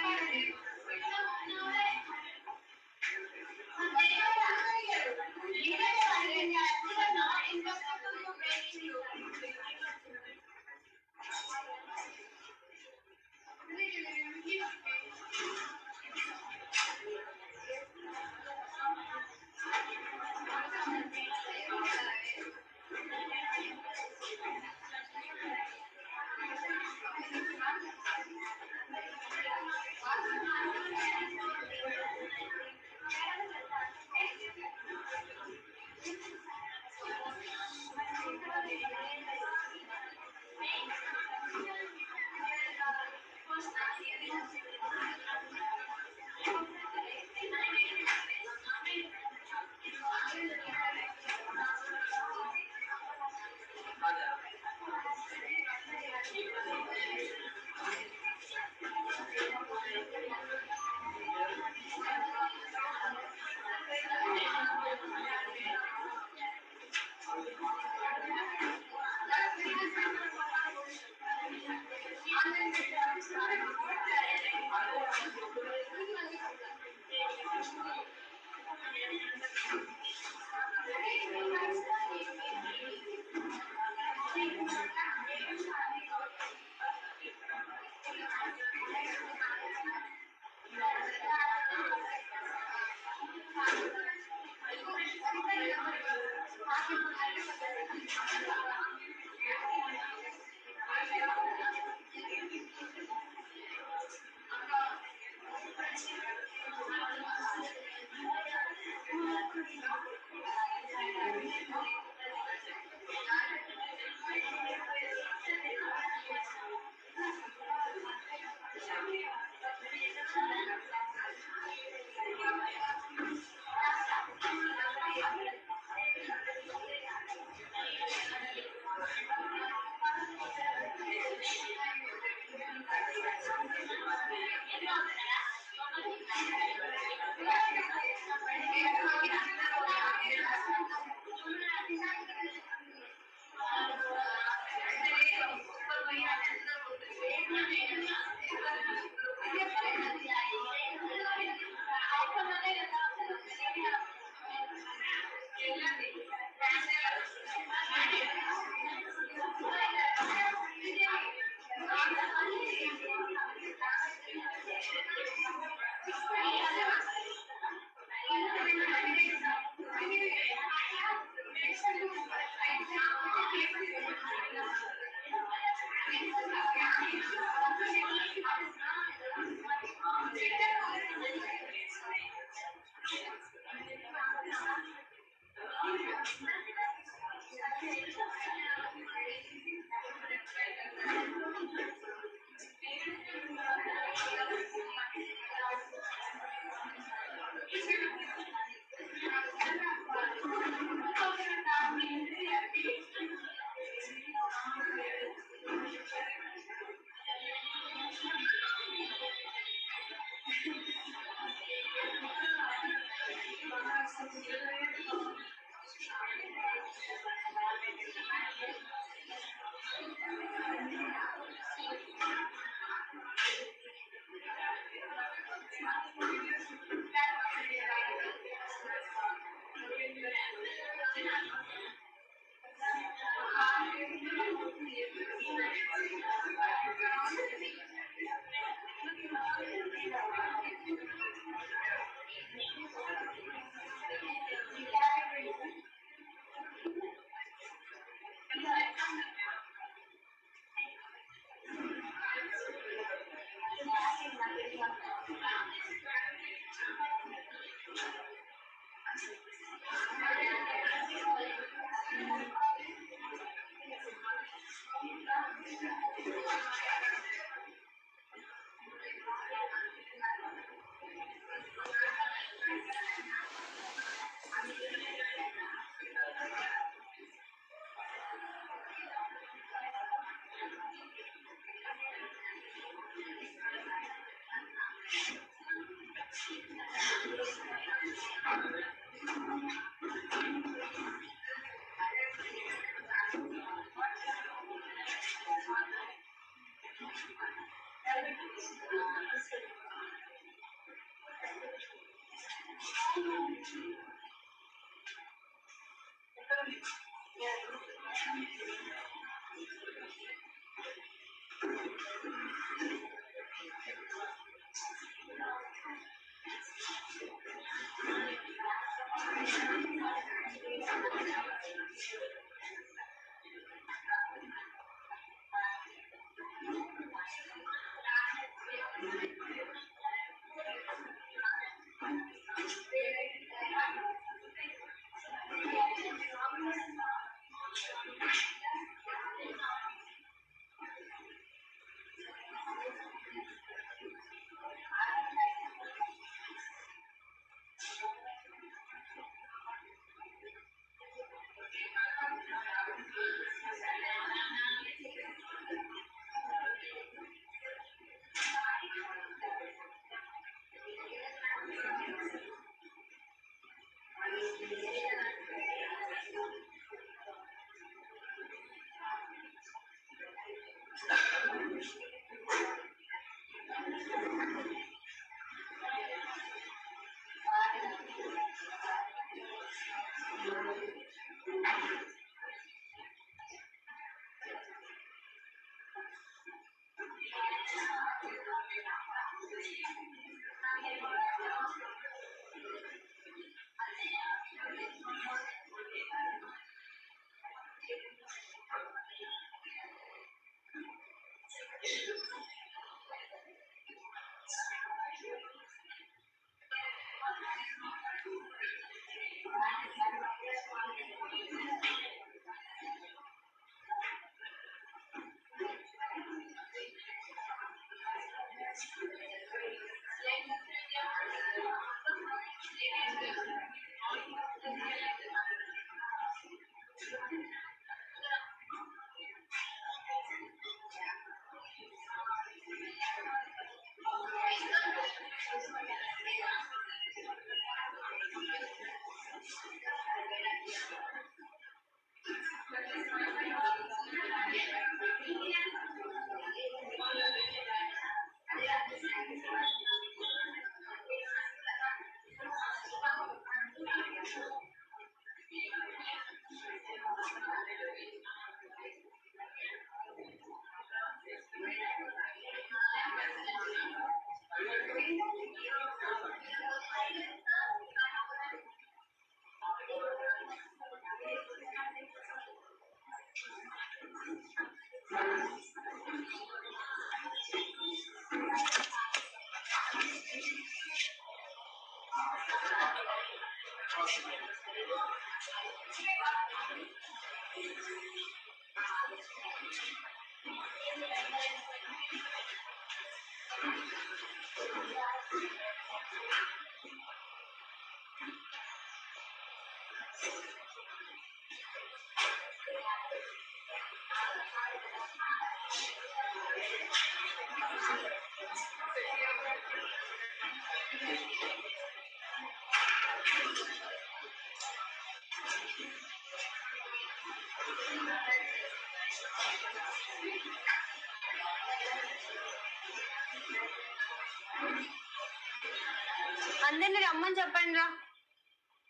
Speaker 1: అందరిని రమ్మని చెప్పండి రా,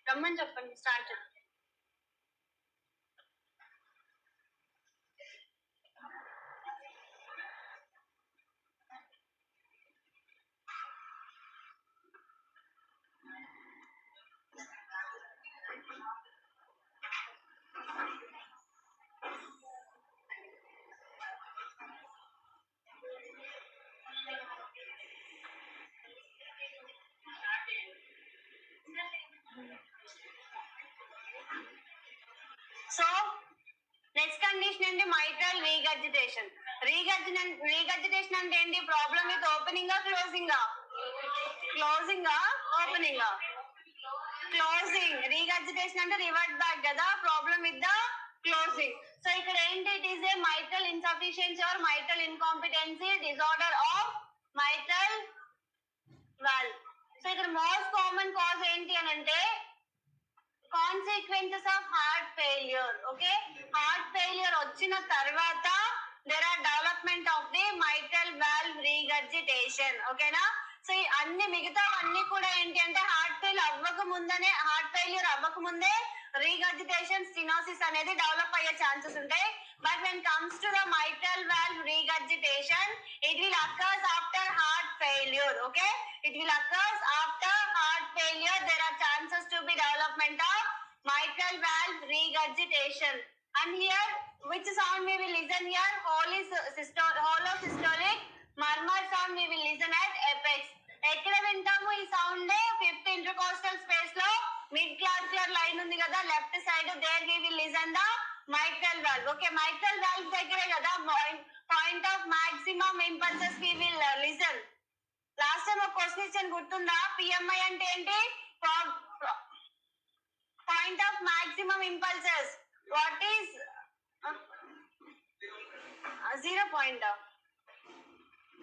Speaker 1: రమ్మని చెప్పండి. స్టార్ట్. సో నెక్స్ట్ కండిషన్ ఏంటి? Mitral regurgitation. రీగర్జిటేషన్ అంటే ఏంటి? Problem with opening closing? Closing opening? Closing. Regurgitation అంటే రివర్ట్ బ్యాక్ కదా, problem with the closing. So ఇక్కడ ఏంటి? It is a mitral insufficiency or mitral incompetency disorder of mitral valve. So ఇక్కడ most common cause ఏంటి అని అంటే consequences of heart failure. Okay, heart failure వచ్చిన తర్వాత there are development of the mitral valve regurgitation. ఓకేనా? So అన్ని మిగతావన్నీ కూడా ఏంటి అంటే హార్ట్ ఫెయిల్యూర్ అవ్వక ముందే రీగర్జిటేషన్ స్టెనోసిస్ అనేది డెవలప్ అయ్యే ఛాన్సెస్ ఉంటాయి. But when comes to the mitral valve regurgitation it will occurs after heart failure. Okay, it will occurs after heart failure. There are chances to be development of mitral valve regurgitation. And here which sound we will listen here? Holosystolic murmur sound we will listen at apex. ఎక్కడ వింటాము ఈ sound? Fifth intercostal space లో mid clavicular line ఉంది కదా left side, there we will listen the mitral valve. Okay, mitral valve దగ్గరే కదా point of maximum impulses we will listen. Last time ఒక question ఇచ్చాను గుర్తుందా? పిఎంఐ అంటే ఏంటి? Point of maximum impulses. What is 0 point?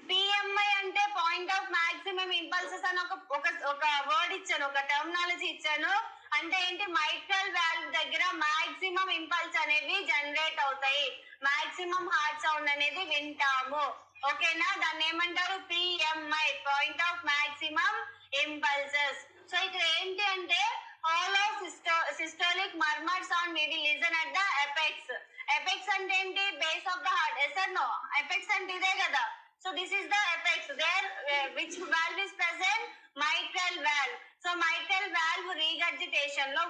Speaker 1: PMI అంటే point of maximum impulses అని ఒక వర్డ్ ఇచ్చాను, ఒక టర్మినాలజీ ఇచ్చాను. అంటే ఏంటి? మైట్రల్ వాల్వ్ దగ్గర మాక్సిమం ఇంపల్స్ అనేవి జనరేట్ అవుతాయి, మాక్సిమం హార్ట్ సౌండ్ అనేది వింటాము. ఓకేనా? దాన్ని ఏమంటారు? PMI, point of maximum impulses. So ఇక్కడ ఏంటి అంటే holosystolic murmur sound we will listen at the apex. apex అంటే ఏంటి? Base of the heart. Yes or no? apex అంటే ఇదే కదా. So this is the apex. There, which valve is present? Mitral valve. So mitral valve regurgitation lo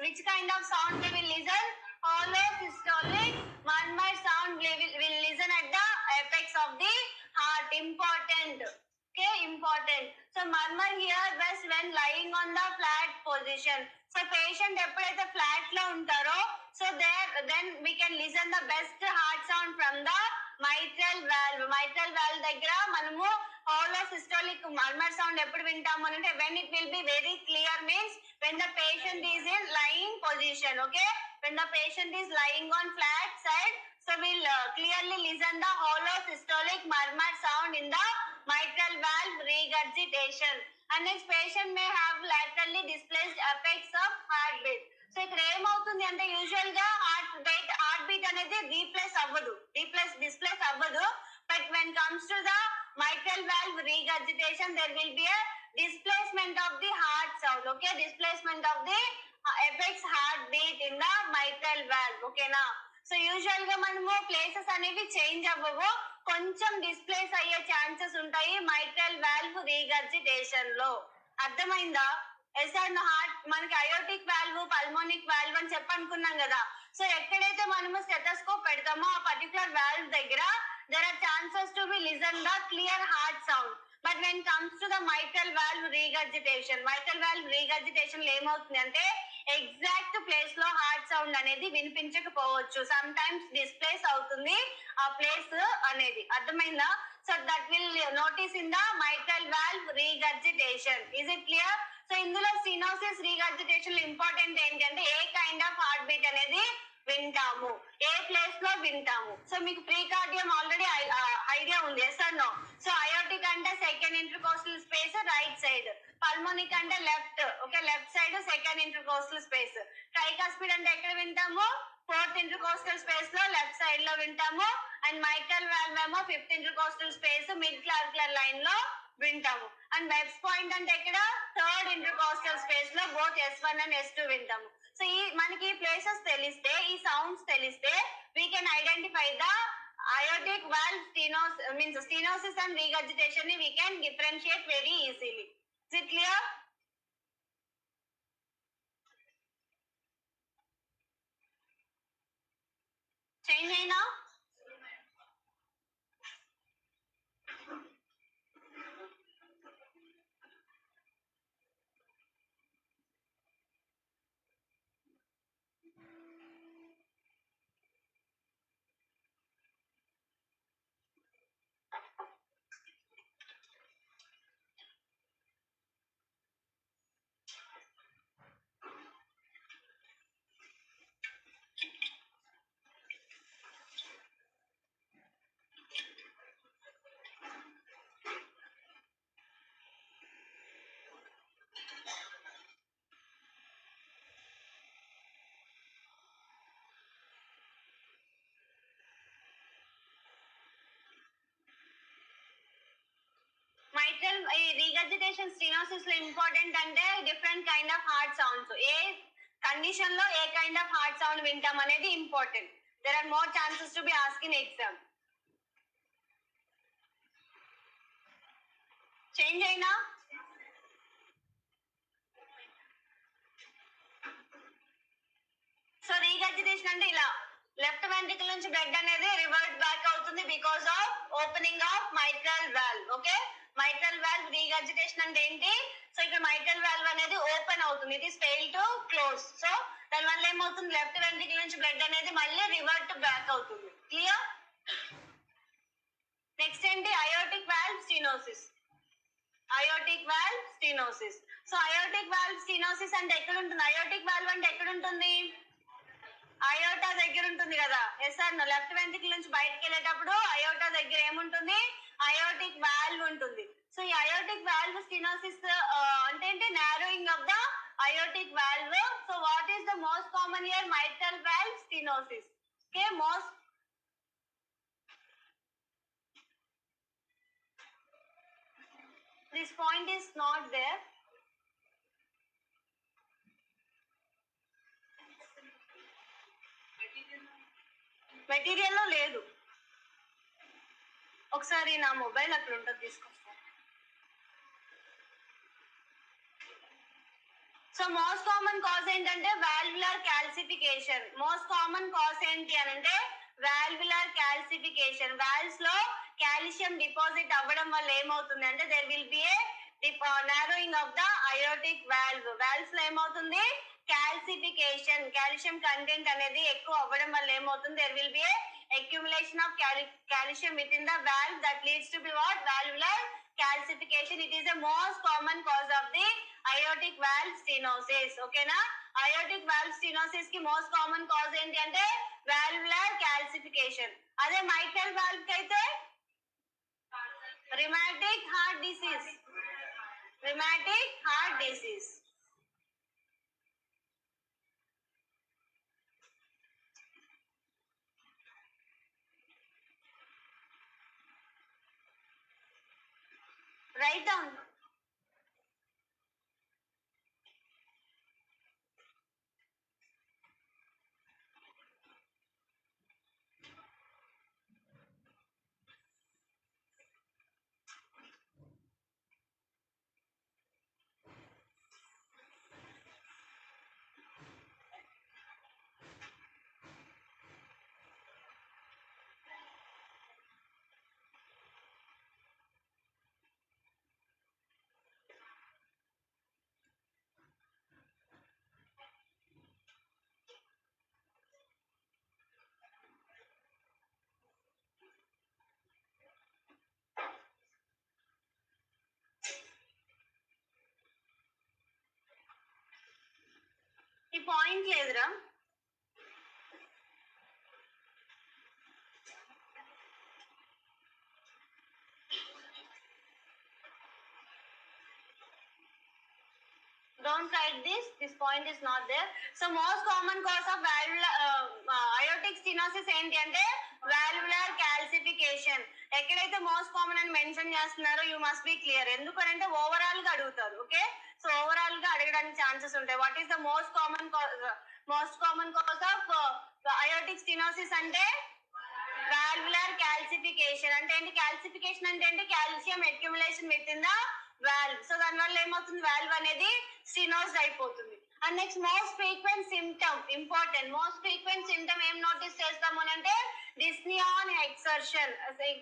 Speaker 1: which kind of sound we will listen? Hollow systolic murmur sound we will listen at the apex of the heart. Important. Okay, important. So murmur here best when lying on the flat position. So patient ఎప్పుడైతే flat లో ఉంటారో, so there then we can listen the best heart sound from the mitral valve. Mitral valve దగ్గర మనము hollow systolic murmur sound ఎప్పుడు వింటాము అంటే when it will be very clear means when the patient is in lying position. Okay, when the patient is lying on flat side, so we'll clearly listen the hollow systolic murmur sound in the mitral valve regurgitation. And next, patient may have laterally displaced apex of heartbeat. So ఇక్కడ ఏమవుతుంది అంటే usual గా heart beat అనేది displays అవ్వదు. But when comes to the mitral valve regurgitation, there will be a displacement of the heart sound. Okay, displacement of the apex heartbeat in the mitral valve. Okay na. So usual గా మనము places అనేవి change అవ్వవు, కొంచెం displays అయ్యే chances ఉంటాయి mitral valve regurgitation లో. అర్థమైందా? SR heart మనకి అయోటిక్ వాల్వ్, పల్మోనిక్ వాల్వ్ అని చెప్పనుకున్నాం కదా. సో ఎక్కడైతే మనము స్టెథోస్కోప్ పెడతామో ఆ పర్టికులర్ వాల్వ్ దగ్గర there are chances to be listen the clear heart sound. But when comes to the mitral valve regurgitation లో ఏమవుతుంది అంటే ఎగ్జాక్ట్ ప్లేస్ లో హార్ట్ సౌండ్ అనేది వినిపించకపోవచ్చు. సమ్ టైమ్స్ డిస్ప్లేస్ అవుతుంది ఆ ప్లేస్ అనేది. అర్థమైందా? So that will notice in the mitral valve regurgitation. Is it clear? So ఇందులో సినోసిస్ రీగర్జిటేషన్ లో ఇంపార్టెంట్ ఏంటంటే ఏ కైండ్ ఆఫ్ హార్ట్ బీట్ అనేది వింటాము, ఏ ప్లేస్ లో వింటాము. సో మీకు ప్రీకార్డియం ఆల్రెడీ ఐడియా ఉంది, yes or no? So aortic అంటే second intercostal space right side, pulmonic అంటే left, okay left side second intercostal space, tricuspid అంటే ఎక్కడ వింటాము? ఫోర్త్ ఇంటర్కోస్టల్ స్పేస్ లో లెఫ్ట్ సైడ్ లో వింటాము. అండ్ మైట్రల్ వాల్వ్ ఏమో fifth intercostal space mid clavicular line లో వింటాము. అండ్ వెబ్స్ పాయింట్ అంటే ఇక్కడ థర్డ్ ఇంటర్కోస్టల్ స్పేస్ లో బోత్ S1 అండ్ S2 వింటాము. సో ఈ మనకి ప్లేసెస్ తెలిస్తే, ఈ సౌండ్స్ తెలిస్తే we can identify the aortic valve stenosis and regurgitation ni we can differentiate very easily. Is it clear? Change hai na? mitral regurgitation stenosis లో important అంటే different kind of heart sounds, ఏ condition లో ఏ kind of heart sound వింటాం అనేది important. There are more chances to be ask in exam. Change అయినా? So regurgitation అంటే ఇలా లెఫ్ట్ వెంట్రికల్ నుంచి బ్లడ్ అనేది రివర్ట్ బ్యాక్ అవుతుంది because of opening of mitral valve. Okay, mitral valve regurgitation అంటే ఏంటి? సో ఇక్కడ మైట్రల్ వాల్వ్ అనేది ఓపెన్ అవుతుంది, it is fail to close. So దాని వల్ల ఏమవుతుంది? లెఫ్ట్ వెంట్రికల్ నుంచి బ్లడ్ అనేది మళ్ళీ రివర్ట్ బ్యాక్ అవుతుంది. క్లియర్? నెక్స్ట్ ఏంటి? Aortic valve stenosis. Aortic valve stenosis. So aortic valve stenosis అంటే ఎక్కడ ఉంటుంది? అయోటిక్ వాల్వ్ అంటే ఎక్కడ ఉంటుంది? అయోటా దగ్గర ఉంటుంది కదా. Yes or no? Left ventricle నుంచి బయటకు వెళ్ళేటప్పుడు అయోటా దగ్గర ఏముంటుంది? అయోటిక్ వాల్వ్ ఉంటుంది. సో ఈ అయోటిక్ వాల్వ్ స్టెనోసిస్ అంటే ఏంటి? Narrowing of the aortic valve. So what is the most common here? mitral valve stenosis. Okay, most this point is not there. Material లో లేదు. ఒకసారి నా మొబైల్ అక్కడ ఉంటుంది తీసుకొస్తాను. సో మోస్ట్ కామన్ కాజ్ ఏంటంటే valvular calcification. Most common cause ఏంటి అని అంటే వాల్వులర్ క్యాల్సిఫికేషన్. వాల్వ్స్ లో కాల్షియం డిపాజిట్ అవ్వడం వల్ల ఏమవుతుంది అంటే there will be a narrowing of the aortic valve. Valves లో ఏమవుతుంది క్యాల్సిఫికేషన్, కాల్షియం కంటెంట్ అనేది ఎక్కువ అవ్వడం వల్ల ఏమవుతుంది there will be a accumulation of calcium within the valve that leads to be what valvular calcification. It is the most common cause of the aortic valve stenosis. Okay na, aortic valve stenosis ki most common cause enti ante valvular calcification. ade mitral valve ki aithe rheumatic heart disease, rheumatic heart disease. Write down. ఈ point లేదురా. Don't write this. This point is not there. So most common cause of valvular aortic stenosis ఏంటి అంటే valvular calcification. ఎక్కడైతే most common అని mention చేస్తున్నారో you must be clear. ఎందుకంటే overall గా అడుగుతారు. ఓకే, సో ఓవరాల్ గా అడగడానికి ఛాన్సెస్ ఉంటాయి. What is the most common cause of aortic stenosis అంటే వాల్వులర్ క్యాల్సిఫికేషన్. అంటే ఏంటి క్యాల్సిఫికేషన్ అంటే ఏంటి calcium accumulation with in the valve. So దాని వల్ల ఏమవుతుంది వాల్వ్ అనేది స్టినోస్ అయిపోతుంది. And next most frequent symptom important. Most frequent symptom ఏం నోటీస్ చేస్తాము అంటే dyspnea on exertion.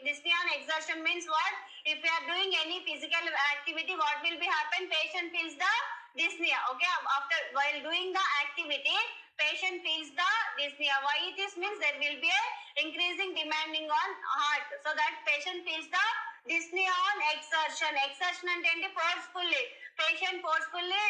Speaker 1: Dyspnea on exertion means what? If you are doing any physical activity, what will be happen? Patient feels the dyspnea. Okay, after while doing the activity patient feels the dyspnea. Why it is means there will be a increasing demanding on heart, so that patient feels the dyspnea on exertion. Exertion అంటే ఏంటి forcefully, patient forcefully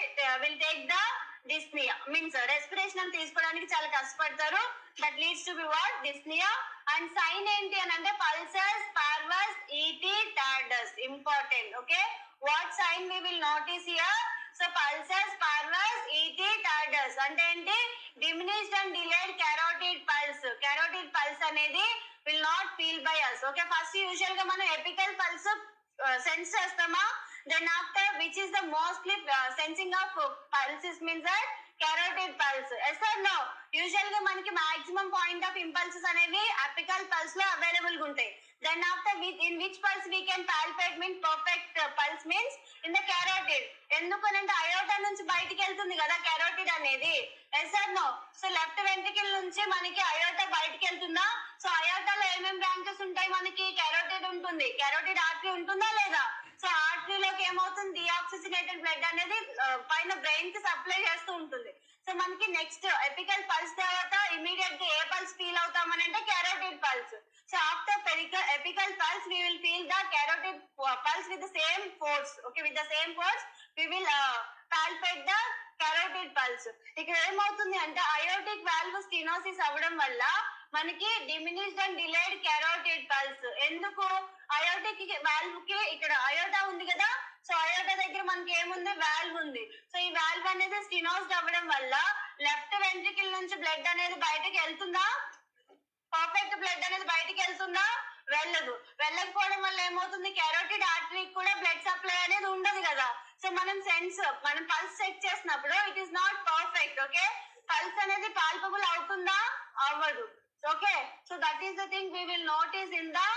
Speaker 1: will take the dyspnea means respiration తీసుకోవడానికి చాలా కష్టపడతారు. that leads to be what dyspnea. and sign ఏంటి అని అంటే pulses, parvus, et, tardus. important. okay, what sign we will notice here? so pulses, parvus, et, tardus అంటే ఏంటి diminished and delayed carotid pulse. carotid pulse అనేది will not feel by us. okay, first usual గా మనం epical pulse sense చేస్తామా, then after which is the mostly sensing of pulses means that carotid pulse. yes or no? usual గా మనకి maximum point of impulses అనేవి apical pulse లో available గా ఉంటాయి. then after in which pulse we can palpate means perfect pulse means in the carotid. ఎందుకనంటే iota నుంచి బయటికి వెళ్తుంది కదా carotid అనేది. yes or no? So left ventricle నుంచి మనకి అయోటా బయటికి వెళ్తుందా? సో అయోటాలో ఏమేమి బ్రాంచెస్ ఉంటాయి మనకి? carotid ఉంటుంది, carotid ఆర్టరీ ఉంటుందా లేదా? సో ఆర్టరీలోకి ఏమవుతుంది డిఆక్సిజనేటెడ్ బ్లడ్ అనేది పైన బ్రెయిన్ కి సప్లై చేస్తూ ఉంటుంది. సో మనకి నెక్స్ట్ ఎపికల్ పల్స్ తర్వాత ఇమీడియట్ గా ఏ పల్స్ ఫీల్ అవుతామని అంటే carotid pulse. so after epical pulse we will feel the carotid pulse with the same force. okay, with the same force we will palpate the carotid pulse. ఇక్కడ ఏమవుతుంది అంటే aortic valve stenosis అవ్వడం వల్ల మనకి diminished and delayed carotid pulse. ఎందుకు? Aortic valve కి ఇక్కడ iota ఉంది కదా, సో అయోటా దగ్గర మనకి ఏముంది వాల్వ్ ఉంది. సో ఈ వాల్వ్ అనేది స్టినోస్డ్ అవ్వడం వల్ల లెఫ్ట్ వెంట్రికల్ నుంచి బ్లడ్ అనేది బయటకి వెళ్తుందా? పర్ఫెక్ట్ బ్లడ్ అనేది బయటకి వెళ్తుందా? వెళ్ళదు. వెళ్ళకపోవడం వల్ల ఏమవుతుంది carotid ఆర్టరీ కూడా బ్లడ్ సప్లై అనేది ఉండదు కదా. సో మనం పల్స్ చెక్ చేసినప్పుడు it is not perfect. Okay, pulse అనేది పాల్పబుల్ అవుతుందా? అవ్వదు. Okay, so that is the thing we will notice in the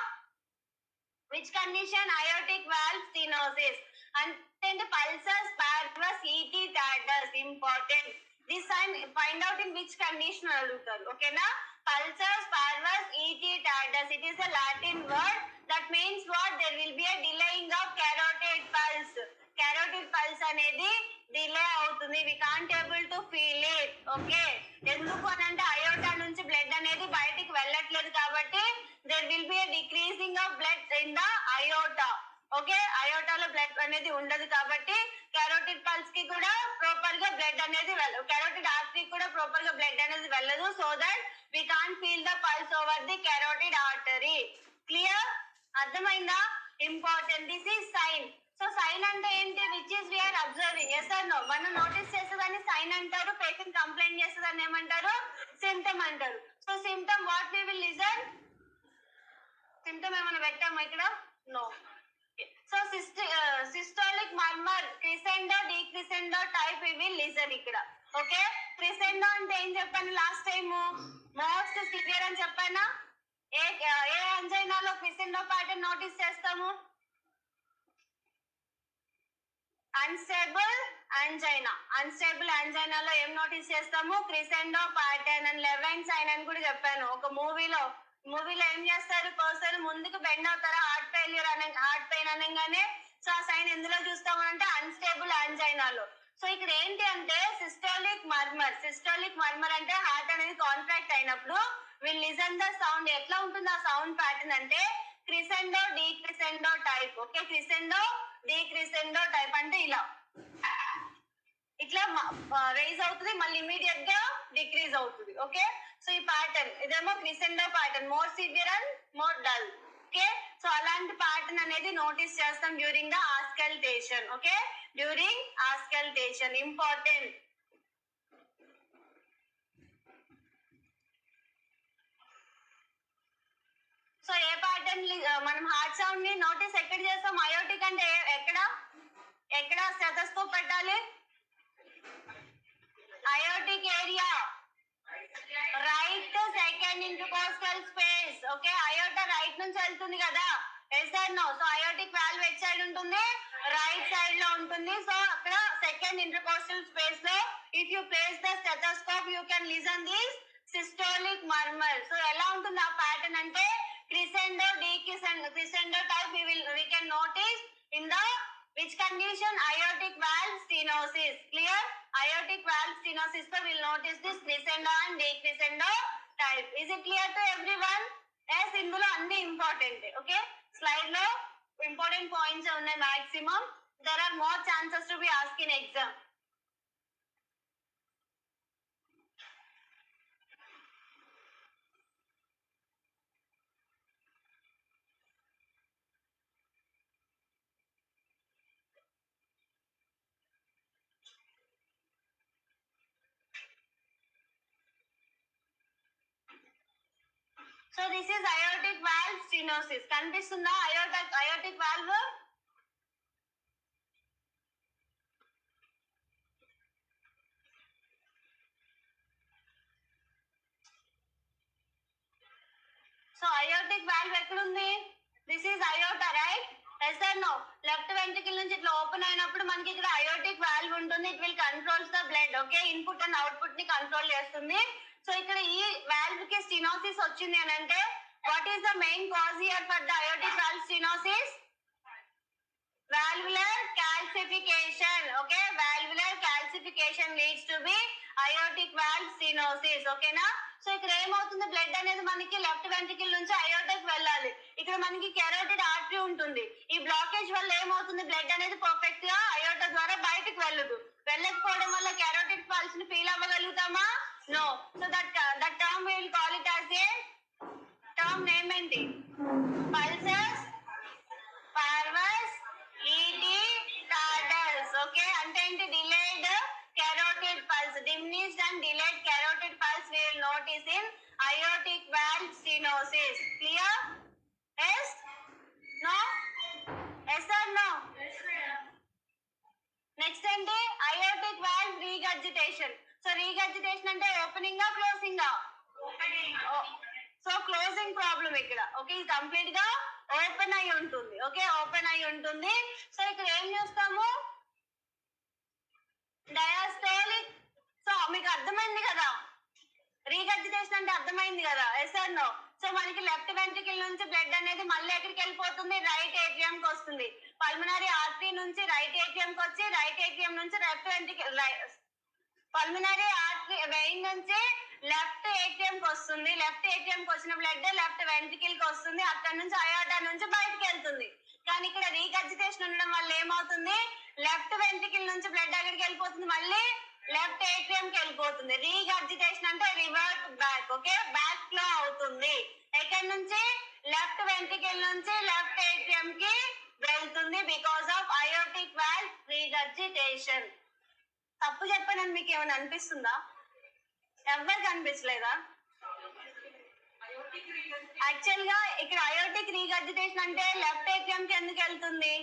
Speaker 1: Which condition? Aortic valve stenosis. And then the pulsus parvus et tardus. Important. This sign find out in which condition adugutaru. Okay na? Pulsus parvus et tardus. It is a Latin word. That means what? There will be a delaying of carotid pulse. Carotid pulse అనేది delay అవుతుంది. We can't able to feel it. Okay, ఎందుకు అని అంటే iota నుంచి blood అనేది బయటికి వెళ్ళట్లేదు కాబట్టి there will be a decreasing of blood in the aorta. Okay, అయోటాలో బ్లడ్ అనేది ఉండదు కాబట్టి carotid pulse కి కూడా ప్రాపర్ గా బ్లడ్ అనేది వెళ్ళదు, carotid artery కూడా ప్రాపర్ గా బ్లడ్ అనేది వెళ్ళదు. So that we can't feel the pulse over the carotid artery. Clear? అర్థమైందా? Important. This is sign. So sign అంటే ఏంటి? Which is we're observing. Yes or no? మనం నోటీస్ చేసేదాన్ని సైన్ అంటారు, పేషెంట్ కంప్లైంట్ చేసేదాన్ని ఏమంటారు? సిమ్టమ్ అంటారు. సో symptom what we will listen? Symptom ఏమైనా పెట్టామా ఇక్కడ? No. So systolic murmur, crescendo, decrescendo type we will listen ఇక్కడ. ఓకే, క్రిసెండో అంటే ఏం చెప్పాను లాస్ట్ టైం? మోస్ట్ సివియర్ అని చెప్పానా? ఏ అంజైనాలో క్రిసెండో ప్యాటర్న్ నోటీస్ చేస్తాము? అన్స్టేబుల్ అంజైనా. అన్స్టేబుల్ అంజైనాలో ఏం నోటీస్ చేస్తాము? క్రిసెండో ప్యాటర్న్ అండ్ లెవెన్ సైన్ అని కూడా చెప్పాను. ఒక మూవీలో ఏం చేస్తారు? పర్సన్ ముందుకు బెండ్ అవుతారా హార్ట్ ఫెయిల్యూర్ హార్ట్ పెయిన్ అనగానే. సో ఆ సైన్ ఎందులో చూస్తాము అంటే అన్స్టేబుల్ అంజైనాలో. సో ఇక్కడ ఏంటి అంటే సిస్టోలిక్ మర్మర్. సిస్టోలిక్ మర్మర్ అంటే హార్ట్ అనేది కాంట్రాక్ట్ అయినప్పుడు విల్ లిజన్ ద సౌండ్. ఎట్లా ఉంటుంది ఆ సౌండ్ ప్యాటర్న్ అంటే క్రిసెండో, decrescendo type. Okay, క్రిసెండో, decrescendo type అంటే ఇలా ఇట్లా రైజ్ అవుతుంది, మళ్ళీ ఇమీడియట్ గా డిక్రీజ్ అవుతుంది. ఓకే, సో ఈ ప్యాటర్న్ ఇదేమో crescendo pattern, more severe and more dull. Okay, so అలాంటి ప్యాటర్న్ అనేది నోటీస్ చేస్తాం during the auscultation. Okay, during auscultation important. So ఏ ప్యాటర్న్ మనం హార్ట్ సౌండ్ ని నోటీస్ ఎక్కడ చేస్తాం? అయోటిక్ అంటే ఎక్కడ స్టెథోస్కోప్ పెట్టాలి? Aortic area, right second intercostal space. Okay, aorta right నుంచి వెళ్తుంది కదా, yes or no? So aortic valve ఎట్ సైడ్ ఉంటుంది? రైట్ సైడ్ లో ఉంటుంది. సో అక్కడ సెకండ్ ఇంటర్కోస్టల్ స్పేస్ లో if you place the stethoscope you can listen this systolic murmur. So ఎలా ఉంటుంది ఆ ప్యాటర్న్ అంటే క్రిసెండో, decrescendo type we can notice in the which condition? Aortic valve stenosis. Clear? Aortic valve stenosis so we'll notice this crescendo and decrescendo type. Is it clear to everyone? Yes, indulo anni important. Okay, slide lo important points unnai maximum. There are more chances to be asked in exam. So this is aortic valve stenosis. Kanpistunda aortic valve? So aortic valve ekkudundi? This is aorta, right? Yes or no? Left ventricle nunchi itla open ayinappudu manaki ikkada aortic valve untundi. It will controls the blood. Okay, input and output ni control chestundi. So ikkada ee valve ki stenosis ochindi anante what is the main cause here for the aortic valve stenosis? Valvular calcification. Okay, valvular calcification leads to be aortic valve stenosis. Okay na? So ఇక్కడ ఏమవుతుంది? Blood అనేది మనకి left ventricle నుంచి అయోటాకి వెళ్ళాలి. ఇక్కడ మనకి carotid artery ఉంటుంది. ఈ బ్లాకేజ్ వల్ల ఏమవుతుంది? బ్లడ్ అనేది పర్ఫెక్ట్ గా అయోటా ద్వారా బయటకు వెళ్ళదు. వెళ్ళకపోవడం వల్ల కెరోటిడ్ పల్స్ ని ఫీల్ అవ్వగలుగుతామా? No. So that term we will call it as a term name ఏంటి? Pulsus parvus et tardus. Okay, అంటే ఏంటి? Delayed carotid pulse, diminished and delayed carotid pulse we will notice in aortic valve stenosis. Clear? Yes? No? Yes or no? Yes, ma'am. Next ante aortic valve regurgitation. So regurgitation ante opening ga closing ga? Opening. Oh. So closing problem ikkada. Okay, complete ga open అయి ఉంటుంది. Okay, open అయి ఉంటుంది. So ఇక్కడ ఏం చూస్తాము, diastolic. So మీకు అర్థమైంది కదా, రీగర్జిటేషన్ అంటే అర్థమైంది కదా, ఎస్ ఆర్ నో? సో మనకి లెఫ్ట్ వెంట్రికల్ నుంచి బ్లడ్ అనేది మళ్ళీ ఎక్కడికి వెళ్ళిపోతుంది, రైట్ ఏట్రియం కి వస్తుంది. పల్మనరీ ఆర్టరీ నుంచి రైట్ ఏట్రియం కి వచ్చి, రైట్ ఏట్రియం నుంచి left ventricle, pulmonary artery vein నుంచి లెఫ్ట్ ఏటీఎం కి వస్తుంది. లెఫ్ట్ ఏటీఎం కి వచ్చిన బ్లడ్ లెఫ్ట్ వెంట్రికల్ కి వస్తుంది. అక్కడ నుంచి అయోటా నుంచి బయటకు వెళ్తుంది. కానీ ఇక్కడ రీగర్జిటేషన్ ఉండడం వల్ల ఏమవుతుంది, లెఫ్ట్ వెంట్రికల్ నుంచి బ్లడ్ ఎక్కడికి వెళ్ళిపోతుంది, మళ్ళీ లెఫ్ట్ ఏటీఎం కి వెళ్ళిపోతుంది. రీగర్జిటేషన్ అంటే revert back. Okay, back flow అవుతుంది. ఎక్కడి నుంచి, లెఫ్ట్ వెంట్రికల్ నుంచి లెఫ్ట్ ఏటీఎం కి వెళ్తుంది because of aortic valve regurgitation. తప్పు చెప్పానని మీకు ఏమైనా అనిపిస్తుందా? ఎవరికి అనిపించలేదా? యాక్చువల్ గా ఇక్కడ అయోటిక్ రీగర్జిటేషన్ అంటే లెఫ్ట్ ఏటీఎం కి ఎందుకు వెళ్తుంది,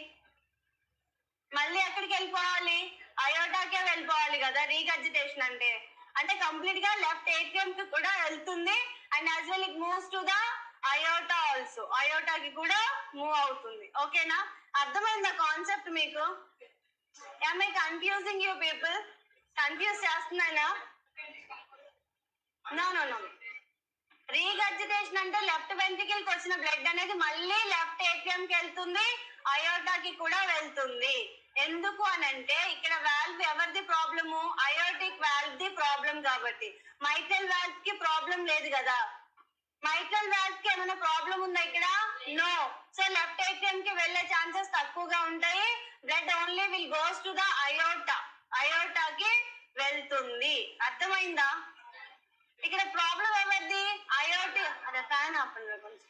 Speaker 1: మళ్ళీ ఎక్కడికి వెళ్ళిపోవాలి, అయోటాకే వెళ్ళిపోవాలి కదా. రీగర్జిటేషన్ అంటే అంటే కంప్లీట్ గా లెఫ్ట్ ఏటీఎం కి కూడా వెళ్తుంది. And as well it moves to the aorta also, అయోటాకి కూడా మూవ్ అవుతుంది. ఓకేనా, అర్థమైందా కాన్సెప్ట్ మీకు? Am I confusing you people? Confuse చేస్తున్నానా? No no no. రీగర్జిటేషన్ అంటే లెఫ్ట్ వెంట్రికల్ కి వచ్చిన బ్లడ్ అనేది మళ్ళీ లెఫ్ట్ ఏటీఎం కి వెళ్తుంది, అయోటాకి కూడా వెళ్తుంది. ఎందుకు అనంటే ఇక్కడ వాల్వ్ ఎవరిది problem, aortic valve the problem కాబట్టి. మైట్రల్ వాల్వ్ కి ప్రాబ్లం లేదు కదా. మైట్రల్ వాల్వ్ కి ఏమైనా ప్రాబ్లం ఉందా ఇక్కడ? నో. సో లెఫ్ట్ ఏటీఎం కి వెళ్లే ఛాన్సెస్ తక్కువగా ఉంటాయి. Blood only will goes to the aorta, అయోటాకి వెళ్తుంది. అర్థమైందా? ఇక్కడ ప్రాబ్లం ఎవరిది, అయోటిక్. అదే ఫ్యాన్ ఆపండి కొంచెం.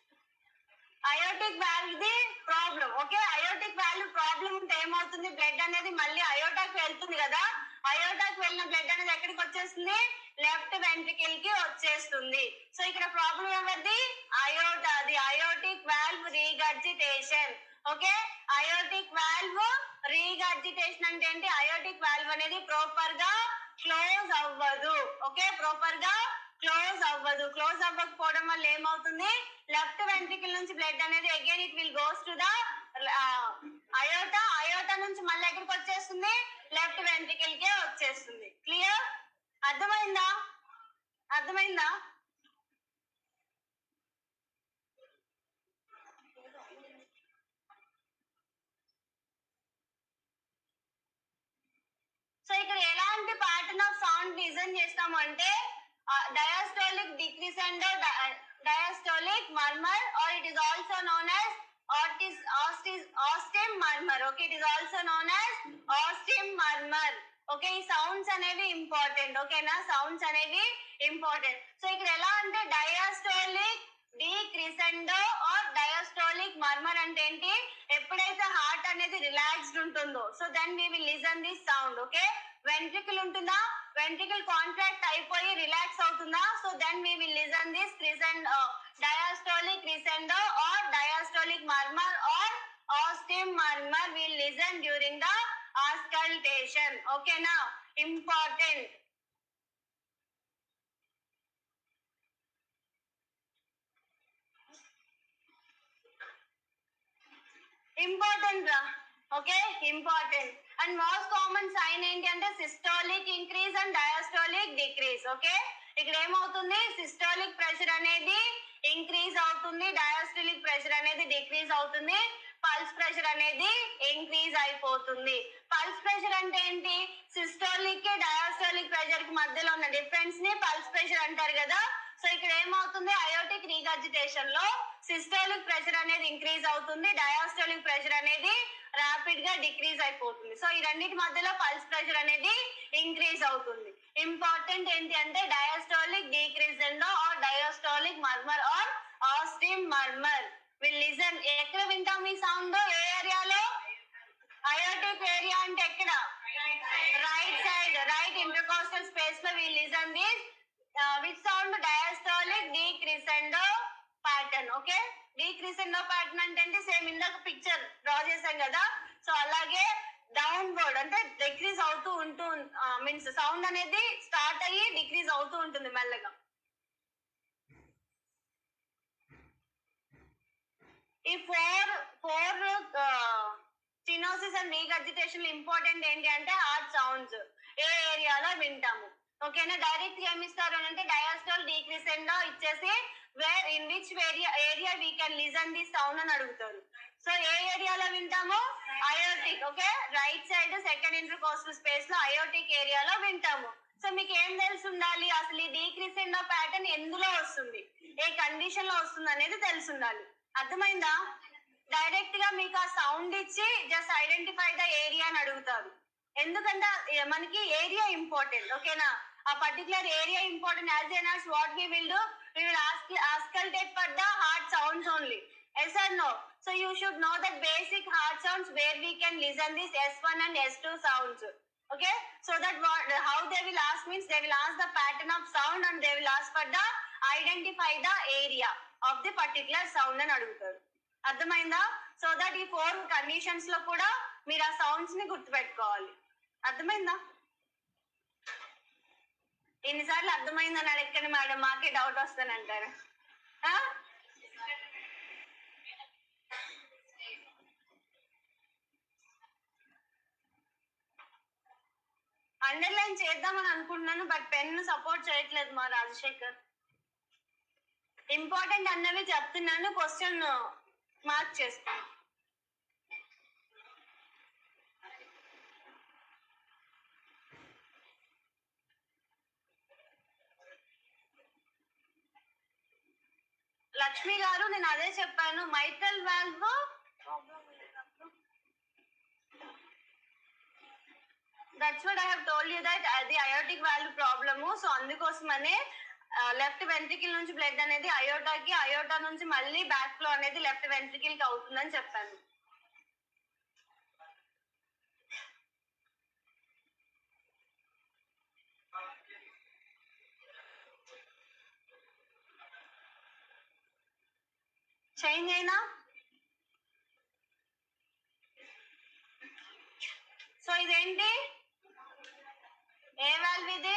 Speaker 1: Aortic valve the problem. Okay, aortic valve problem ఉంటే ఏమవుతుంది, బ్లడ్ అనేది మళ్ళీ అయోటాకి వెళ్తుంది కదా. అయోటాకి వెళ్ళిన బ్లడ్ అనేది ఎక్కడికి వచ్చేస్తుంది, లెఫ్ట్ వెంట్రికల్ కి వచ్చేస్తుంది. సో ఇక్కడ ప్రాబ్లం ఎవరిది, అయోటాది. Aortic valve regurgitation. Okay, aortic valve regurgitation అంటే ఏంటి, అయోటిక్ వాల్వ్ అనేది ప్రాపర్ గా క్లోజ్ అవ్వదు. ఓకే, ప్రాపర్ గా క్లోజ్ అవ్వదు. క్లోజ్ అవ్వకపోవడం వల్ల ఏమవుతుంది, లెఫ్ట్ వెంట్రికల్ నుంచి బ్లడ్ అనేది again it will goes to the aorta. Aorta నుంచి మళ్ళీ ఎక్కడికి వచ్చేస్తుంది, లెఫ్ట్ వెంట్రికల్ కే వచ్చేస్తుంది. క్లియర్? అర్థమైందా? అర్థమైందా? సో ఇక్కడ ఎలాంటి ప్యాటర్న్ ఆఫ్ సౌండ్ డిజైన్ చేస్తాము అంటే diastolic decrescendo, diastolic murmur, or it is also known as Austin murmur. Okay, it is also known as Austin murmur. Okay, ఈ సౌండ్స్ అనేవి ఇంపార్టెంట్. ఓకేనా, సౌండ్స్ అనేవి ఇంపార్టెంట్. సో ఇక్కడ ఎలా అంటే diastolic decrescendo or diastolic murmur అంటే ఏంటి, ఎప్పుడైతే హార్ట్ అనేది రిలాక్స్డ్ ఉంటుందో so then we will listen this sound. Okay, ventricle ఉంటుందా, వెంట్రికల్ కాంట్రాక్ట్ అయిపోయి రిలాక్స్ అవుతుందా, so then we will listen this crescendo, diastolic crescendo or diastolic murmur or Austin murmur will listen during the auscultation. ఓకేనా, important. Important రా. Okay, important. And most common sign ఏంటి అంటే systolic increase and diastolic decrease. Okay, ఇక్కడ ఏమవుతుంది, systolic pressure అనేది increase అవుతుంది, diastolic pressure అనేది decrease అవుతుంది, పల్స్ ప్రెషర్ అనేది ఇంక్రీజ్ అయిపోతుంది. పల్స్ ప్రెషర్ అంటే ఏంటి, సిస్టోలిక్ కి డయాస్టోలిక్ ప్రెషర్ కి మధ్యలో ఉన్న డిఫరెన్స్ ని పల్స్ ప్రెషర్ అంటారు కదా. సో ఇక్కడ ఏమవుతుంది, అయోటిక్ రీగర్జిటేషన్ లో సిస్టోలిక్ ప్రెషర్ అనేది ఇంక్రీజ్ అవుతుంది, డయాస్టోలిక్ ప్రెషర్ అనేది ర్యాపిడ్ గా డిక్రీజ్ అయిపోతుంది. సో ఈ రెండింటి మధ్యలో పల్స్ ప్రెషర్ అనేది ఇంక్రీజ్ అవుతుంది. ఇంపార్టెంట్ ఏంటి అంటే diastolic decrescendo or diastolic murmur or Austin murmur will listen. ఎక్కడ వింటాం ఈ సౌండ్, ఏ ఏరియాలో, అయోటిక్ ఏరియా అంటే ఎక్కడ, right side, right intercostal space లో will listen this which sound, diastolic decrescendo pattern. Okay, decrescendo pattern అంటే ఏంటి, సేమ్ ఇందాక పిక్చర్ డ్రా చేసాం కదా, సో అలాగే డౌన్వర్డ్ అంటే డిక్రీజ్ అవుతూ ఉంటూ మీన్స్ సౌండ్ అనేది స్టార్ట్ అయ్యి డిక్రీజ్ అవుతూ ఉంటుంది మెల్లగా. ఈ four stenosis and regurgitation important ఏంటి అంటే హార్ట్ సౌండ్స్ ఏ ఏరియాలో వింటాము. ఓకేనా? డైరెక్ట్ గా ఏమి ఇస్తారు అంటే డయాస్టోల్ డీక్రిసెండో ఇచ్చేసి where in which area we can listen the sound అని అడుగుతారు. సో ఏ ఏరియాలో వింటాము? Aortic. Okay, right side second intercostal space లో అయోటిక్ ఏరియాలో వింటాము. సో మీకు ఏం తెలిసి ఉండాలి? అసలు ఈ డీక్రిసెండో ప్యాటర్న్ ఎందులో వస్తుంది, ఏ కండిషన్ లో వస్తుంది అనేది తెలిసి ఉండాలి. అర్థమైందా? డైరెక్ట్ గా మీకు ఆ సౌండ్ ఇచ్చి జస్ట్ ఐడెంటిఫై ద ఏరియా అని అడుగుతారు. ఎందుకంటే మనకి ఏరియా ఇంపార్టెంట్. ఓకేనా? ఆ particular area important. As an as what we will do, we will auscultate for the heart sounds only. Yes or no? So you should know the basic heart sounds where we can listen this S1 and S2 sounds. Okay, so that how they will ask means they will ask the pattern of sound and they will ask for the identify the area of the particular sound అని అడుగుతారు. అర్థమైందా? So that ఈ 4 conditions లో కూడా మీరు ఆ sounds ని గుర్తుపెట్టుకోవాలి. అర్థమైందా? ఎన్నిసార్లు అర్థమైందని అడగండి మేడం, మాకే డౌట్ వస్తానంటారు. అండర్లైన్ చేద్దామని అనుకుంటున్నాను, బట్ పెన్ సపోర్ట్ చేయట్లేదు మా రాజశేఖర్. ఇంపార్టెంట్ అన్నవి చెప్తున్నాను, క్వశ్చన్ మార్క్ చేస్తాను. లక్ష్మి గారు, నేను అదే చెప్పాను, mitral valve that's what I have told you that అది అయోటిక్ వాల్వ్ ప్రాబ్లము. సో అందుకోసమనే లెఫ్ట్ వెంట్రికల్ నుంచి బ్లడ్ అనేది అయోటాకి, అయోటా నుంచి మళ్ళీ బ్యాక్ ఫ్లో అనేది లెఫ్ట్ వెంట్రికల్ కి అవుతుందని చెప్పాను. చేంజ్ అయినా సో ఇదేంటి, ఏ వాల్వ్ ఇది?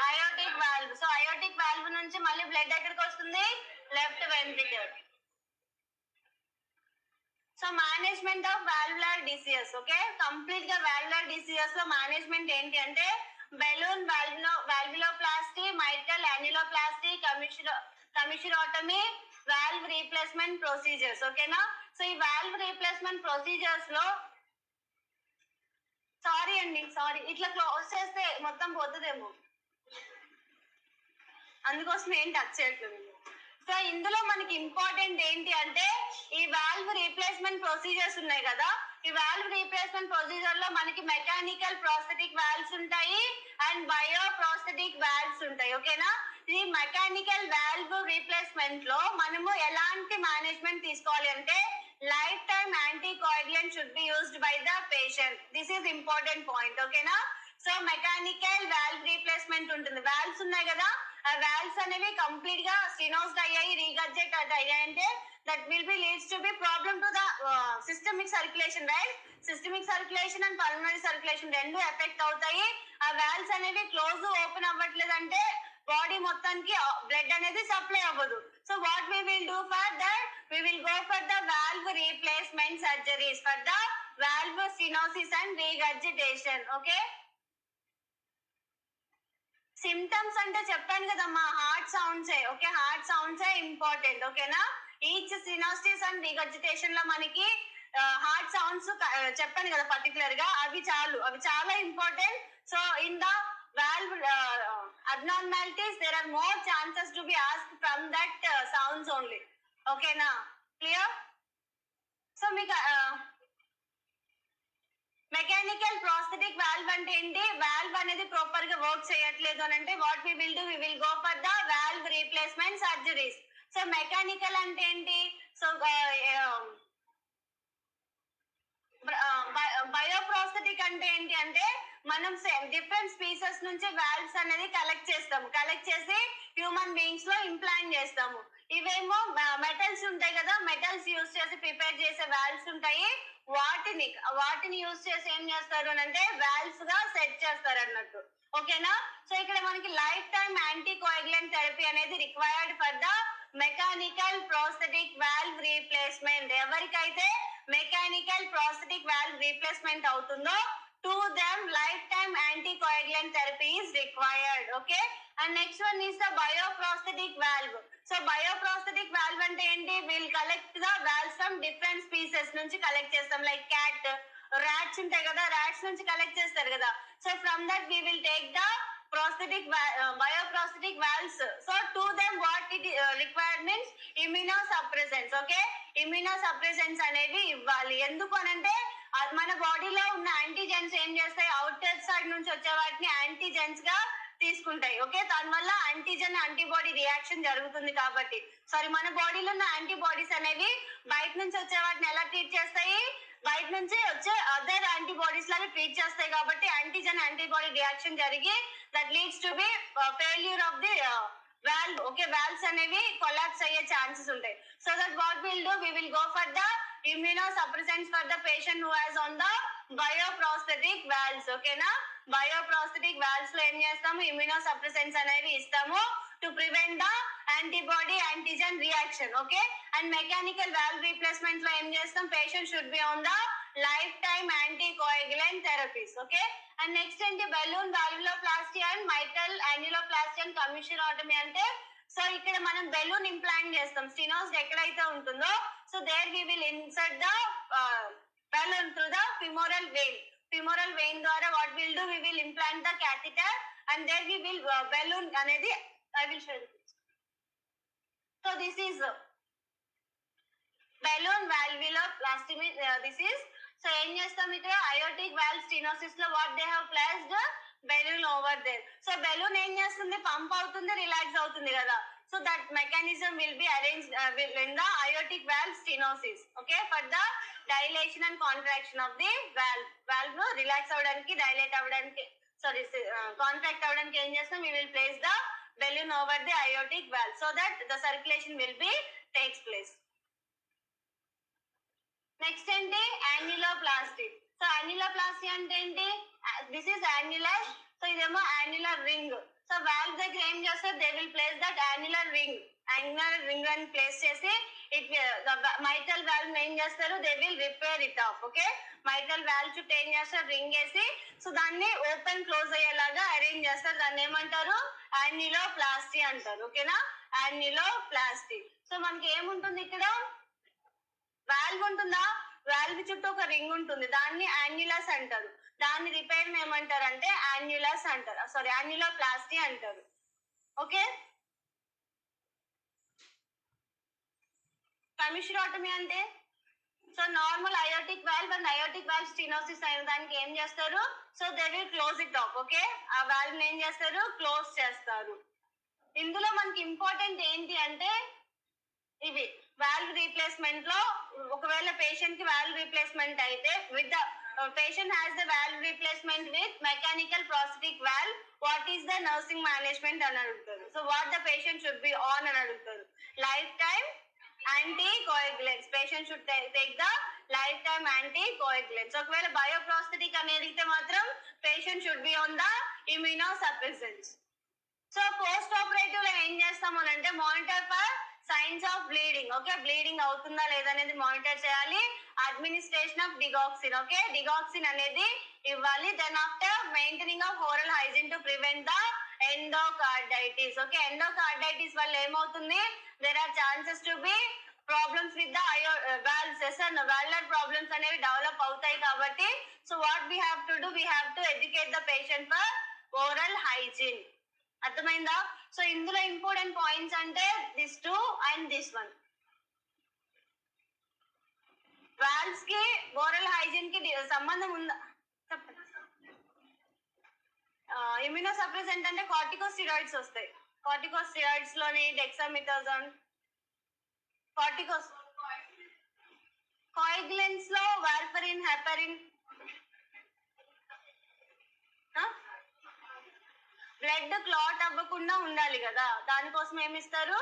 Speaker 1: Aortic valve. So aortic valve నుంచి మళ్ళీ బ్లడ్ ఎక్కడికి వస్తుంది? Left ventricle. So management of valvular diseases. Okay, complete గా వాల్వులర్ డిసీజెస్ లో మేనేజ్మెంట్ ఏంటి అంటే balloon వాల్వులోప్లాస్టీ, mitral యాన్యులోప్లాస్టీ, కమిషిరోటమీ, valve replacement procedures. ఓకేనా? సో ఈ వాల్వ్ రీప్లేస్మెంట్ ప్రొసీజర్స్ లో సారీ ఇట్లా క్లోజ్ చేస్తే మొత్తం పోతుందేమో, అందుకోసం ఏం టచ్ చేయట్లేదు. సో ఇందులో మనకి ఇంపార్టెంట్ ఏంటి అంటే ఈ వాల్వ్ రీప్లేస్మెంట్ ప్రొసీజర్స్ ఉన్నాయి కదా, ఈ వాల్వ్ రీప్లేస్మెంట్ ప్రొసీజర్ లో మనకి మెకానికల్ ప్రోస్థెటిక్ వాల్వ్స్ ఉంటాయి అండ్ బయో ప్రోస్థెటిక్ వాల్వ్స్ ఉంటాయి. ఓకేనా? ఈ మెకానికల్ వాల్వ్ రీప్లేస్మెంట్ లో మనము ఎలాంటి మేనేజ్మెంట్ తీసుకోవాలి అంటే life time anticoagulant should be used by the patient. This is important point. ఓకేనా? సో మెకానికల్ వాల్వ్ రీప్లేస్మెంట్ ఉంటుంది. వాల్వ్స్ ఉన్నాయి కదా, ఆ వాల్వ్స్ అనేవి కంప్లీట్ గా స్టినోస్డ్ అయ్యాయి, రీగర్జెట్ అయ్యాయి అంటే that will be leads to be problem to the systemic circulation. Right? Systemic circulation and pulmonary circulation రెండు ఎఫెక్ట్ అవుతాయి. ఆ వాల్వ్స్ అనేవి క్లోజ్ ఓపెన్ అవ్వట్లేదంటే బాడీ మొత్తానికి బ్లడ్ అనేది సప్లై అవ్వదు. So what we will do for that, we will go for the valve replacement surgeries for the valve stenosis and regurgitation. Okay, symptoms అంటే చెప్పాను కదమ్మా, హార్ట్ సౌండ్సే. ఓకే, హార్ట్ సౌండ్సే important. ఓకేనా? ఈచ్ సినోసిస్ అండ్ రిగర్జిటేషన్ లో మనకి heart sounds చెప్పాను కదా పర్టికులర్ గా, అవి చాలా important. So in the valve abnormalities there are more chances to be asked from that sounds only. Okay na? Clear? So మీకు మెకానికల్ ప్రోస్థెటిక్ వాల్వ్ అంటే ఏంటి? వాల్వ్ అనేది ప్రాపర్ గా వర్క్ చేయట్లేదు అని అంటే what we will do, we will go for the valve replacement surgeries. So mechanical అంటే ఏంటి? సో బయోప్రోస్థెటిక్ అంటే ఏంటి అంటే మనం డిఫరెంట్ స్పీసెస్ నుంచి వాల్వ్స్ అనేది కలెక్ట్ చేసి హ్యూమన్ బీయింగ్స్ లో ఇంప్లాంట్ చేస్తాము. ఇవేమో మెటల్స్ ఉంటాయి కదా, మెటల్స్ యూజ్ చేసి ప్రిపేర్ చేసే వాల్వ్స్ ఉంటాయి. వాటిని యూజ్ చేసి ఏం చేస్తారు అంటే వాల్వ్స్ గా సెట్ చేస్తారు అన్నట్టు. ఓకేనా? సో ఇక్కడ మనకి లైఫ్ టైమ్ యాంటీకోయాగులెంట్ థెరపీ అనేది required for the mechanical prosthetic valve replacement. ఎవరికైతే మెకానికల్ ప్రోస్థెటిక్ వాల్వ్ రీప్లేస్మెంట్ అవుతుందో to them lifetime anticoagulant therapy is required. Okay, and next one is the bioprosthetic valve. So bioprosthetic valve ante enti, we'll collect the valves from different species nunchi collect chestam, like cat, rats untayi kada, rats nunchi collect chestaru kada. So from that we will take the bioprosthetic valves. So to them what it required means immunosuppressants. Okay, immunosuppressants అనేవి ఇవ్వాలి. ఎందుకు అనంటే మన బాడీలో ఉన్న antigens ఏం చేస్తాయి, outer side నుంచి వచ్చే వాటిని యాంటీజెన్స్ గా తీసుకుంటాయి. ఓకే, దానివల్ల యాంటీజెన్ యాంటీబాడీ రియాక్షన్ జరుగుతుంది కాబట్టి సారీ మన బాడీలో ఉన్న యాంటీబాడీస్ అనేవి బయట నుంచి వచ్చే వాటిని ఎలా ట్రీట్ చేస్తాయి, బయట నుంచి వచ్చే అదర్ యాంటీబాడీస్ లాగా ట్రీట్ చేస్తాయి కాబట్టి యాంటీజెన్ యాంటీబాడీ రియాక్షన్ జరిగి that leads to be failure of the valve. Okay, valves అనేవి కొలాప్స్ అయ్యే ఛాన్సెస్ ఉంటాయి. So that what will do, we will go for the immunosuppressants for the patient who has on the bioprosthetic valves. ఓకేనా, బయోప్రోస్థెటిక్ valves లో ఏం చేస్తాము, immunosuppressants అనేవి ఇస్తాము to prevent the antibody antigen reaction. Okay, and mechanical valve replacement లో ఏం చేస్తాం, patient should be on the life time anticoagulant therapies. Okay, and next ఏంటి, బెలూన్ వాల్వులోప్లాస్టీ అండ్ మైటల్ యాన్యులోప్లాస్టీ అండ్ కమిషనోటమీ అంటే, సో ఇక్కడ మనం బెలూన్ ఇంప్లాంట్ చేస్తాం స్టినోస్ ఎక్కడైతే ఉంటుందో, so there we will insert the balloon through the femoral vein. Femoral vein ద్వారా what will do, we will implant the catheter and there we will balloon అనేది I will show you. So this is balloon valvuloplasty. This is, so ఏం చేస్తాం ఇక్కడ aortic valve stenosis లో what they have placed balloon over there. So balloon ఏం చేస్తుంది, pump అవుతుంది, relax అవుతుంది కదా. So that mechanism will be arranged in the aortic valve stenosis. Okay, for the dilation and contraction of the valve. Valve relax అవడానికి, dilate అవడానికి, sorry contract అవడానికి ఏం చేస్తాం, we will place the balloon over the aortic valve so that the circulation will be takes place. Next ఏంటి, యాన్యులోప్లాస్టీ. So యాన్యులోప్లాస్టీ అంటే ఏంటి, this is annular, so ఇదేమో annular ring. So valve దగ్గర ఏం చేస్తారు, they will place that annular ring అని place చేసి it మైటల్ valve ఏం చేస్తారు, they will repair it of. Okay, మైటల్ valve చుట్టూ ఏం చేస్తారు, రింగ్ వేసి సో దాన్ని ఓపెన్ క్లోజ్ అయ్యేలాగా అరేంజ్ చేస్తారు. దాన్ని ఏమంటారు, యాన్యులోప్లాస్టీ అంటారు. ఓకేనా, యాన్యులోప్లాస్టీ. సో మనకి ఏముంటుంది ఇక్కడ, వాల్వ్ ఉంటుందా, వాల్వ్ చుట్టూ ఒక రింగ్ ఉంటుంది, దాన్ని యాన్యులస్ అంటారు. దాన్ని రిపేర్ ఏమంటారు అంటే యాన్యులస్ అంటారు, సారీ యాన్యులోప్లాస్టీ అంటారు. ఓకే, కమిషనోటమీ అంటే, so normal aortic valve and aortic valve stenosis అయిన దానికి ఏం చేస్తారు, so they will close it of. Okay, ఆ వాల్వ్ ఏం చేస్తారు, క్లోజ్ చేస్తారు. ఇందులో మనకి ఇంపార్టెంట్ ఏంటి అంటే ఇవి వాల్వ్ రీప్లేస్మెంట్ లో ఒకవేళ పేషెంట్ కి వాల్వ్ రీప్లేస్మెంట్ అయితే with the patient has the valve replacement with mechanical prosthetic valve, what is the nursing management అని అడుగుతారు. So what the patient should be on అని అడుగుతారు, lifetime anticoagulants. Patient should take the lifetime anticoagulants. ఒకవేళ bioprosthetic అని అడిగితే మాత్రం patient should be on the immunosuppressants. So post operative లో ఏం చేస్తాము అంటే monitor for signs of bleeding. Okay, bleeding అవుతుందా లేదా అనేది మానిటర్ చేయాలి. Administration of digoxin. Okay, digoxin అనేది ఇవ్వాలి. Then after maintaining of oral hygiene to prevent the endocarditis. Okay, endocarditis వల్ల ఏమవుతుంది, there are chances to be problems with the valves and valvular problems అనేవి develop అవుతాయి కాబట్టి so what we have to do, we have to educate the patient for oral hygiene. అర్థమైందా? So ఇందులో important points అంటే this two and this one. Valves కి oral hygiene కి సంబంధం ఉందా చెప్పండి. ఇమ్యూనోసప్రెసెంట్ అంటే కార్టికోస్టెరాయిడ్స్ వస్తాయి. కార్టికోస్టెరాయిడ్స్ లోని డెక్సామిథాజోన్, కోయాగులెంట్స్ లో వార్ఫరిన్, హెపరిన్. బ్లడ్ క్లాట్ అవ్వకుండా ఉండాలి కదా, దానికోసం ఏమి ఇస్తారు,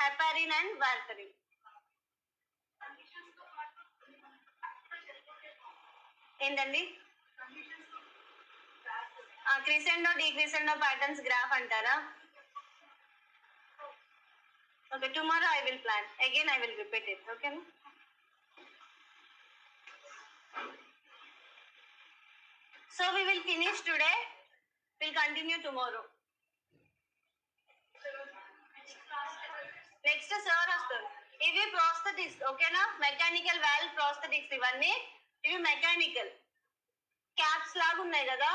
Speaker 1: హెపరిన్ అండ్ వార్ఫరిన్. ఏంటండి, క్రిసెండో డీక్రిసెండో ప్యాటర్న్స్ గ్రాఫ్ అంటారా? Okay, tomorrow I will plan. Again, I will repeat it. Okay. So we will finish today. We'll continue tomorrow. Next sir వస్తారు. ఇవి ప్రోస్థెటిక్స్ ఓకేనా, మెకానికల్ వాల్వ్ ప్రోస్థెటిక్స్ ఇవన్నీ. ఇవి మెకానికల్ క్యాప్స్ లాగా ఉన్నాయి కదా,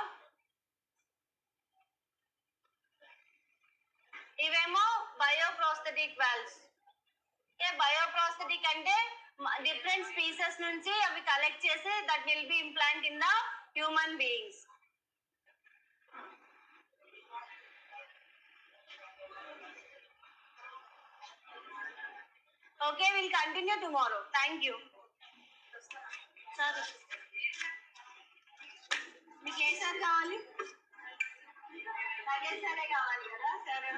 Speaker 1: ఇవేమో బయోప్రోస్థెటిక్ వాల్వ్స్. బయోప్రోస్థెటిక్ అంటే డిఫరెంట్ స్పీసెస్ నుంచి అవి కలెక్ట్ చేసి that will B implant in the human beings. Okay, we'll continue tomorrow. Thank you. Sir, మీకు ఏ సార్ కావాలి? నాకే సరే కావాలి కదా, సరే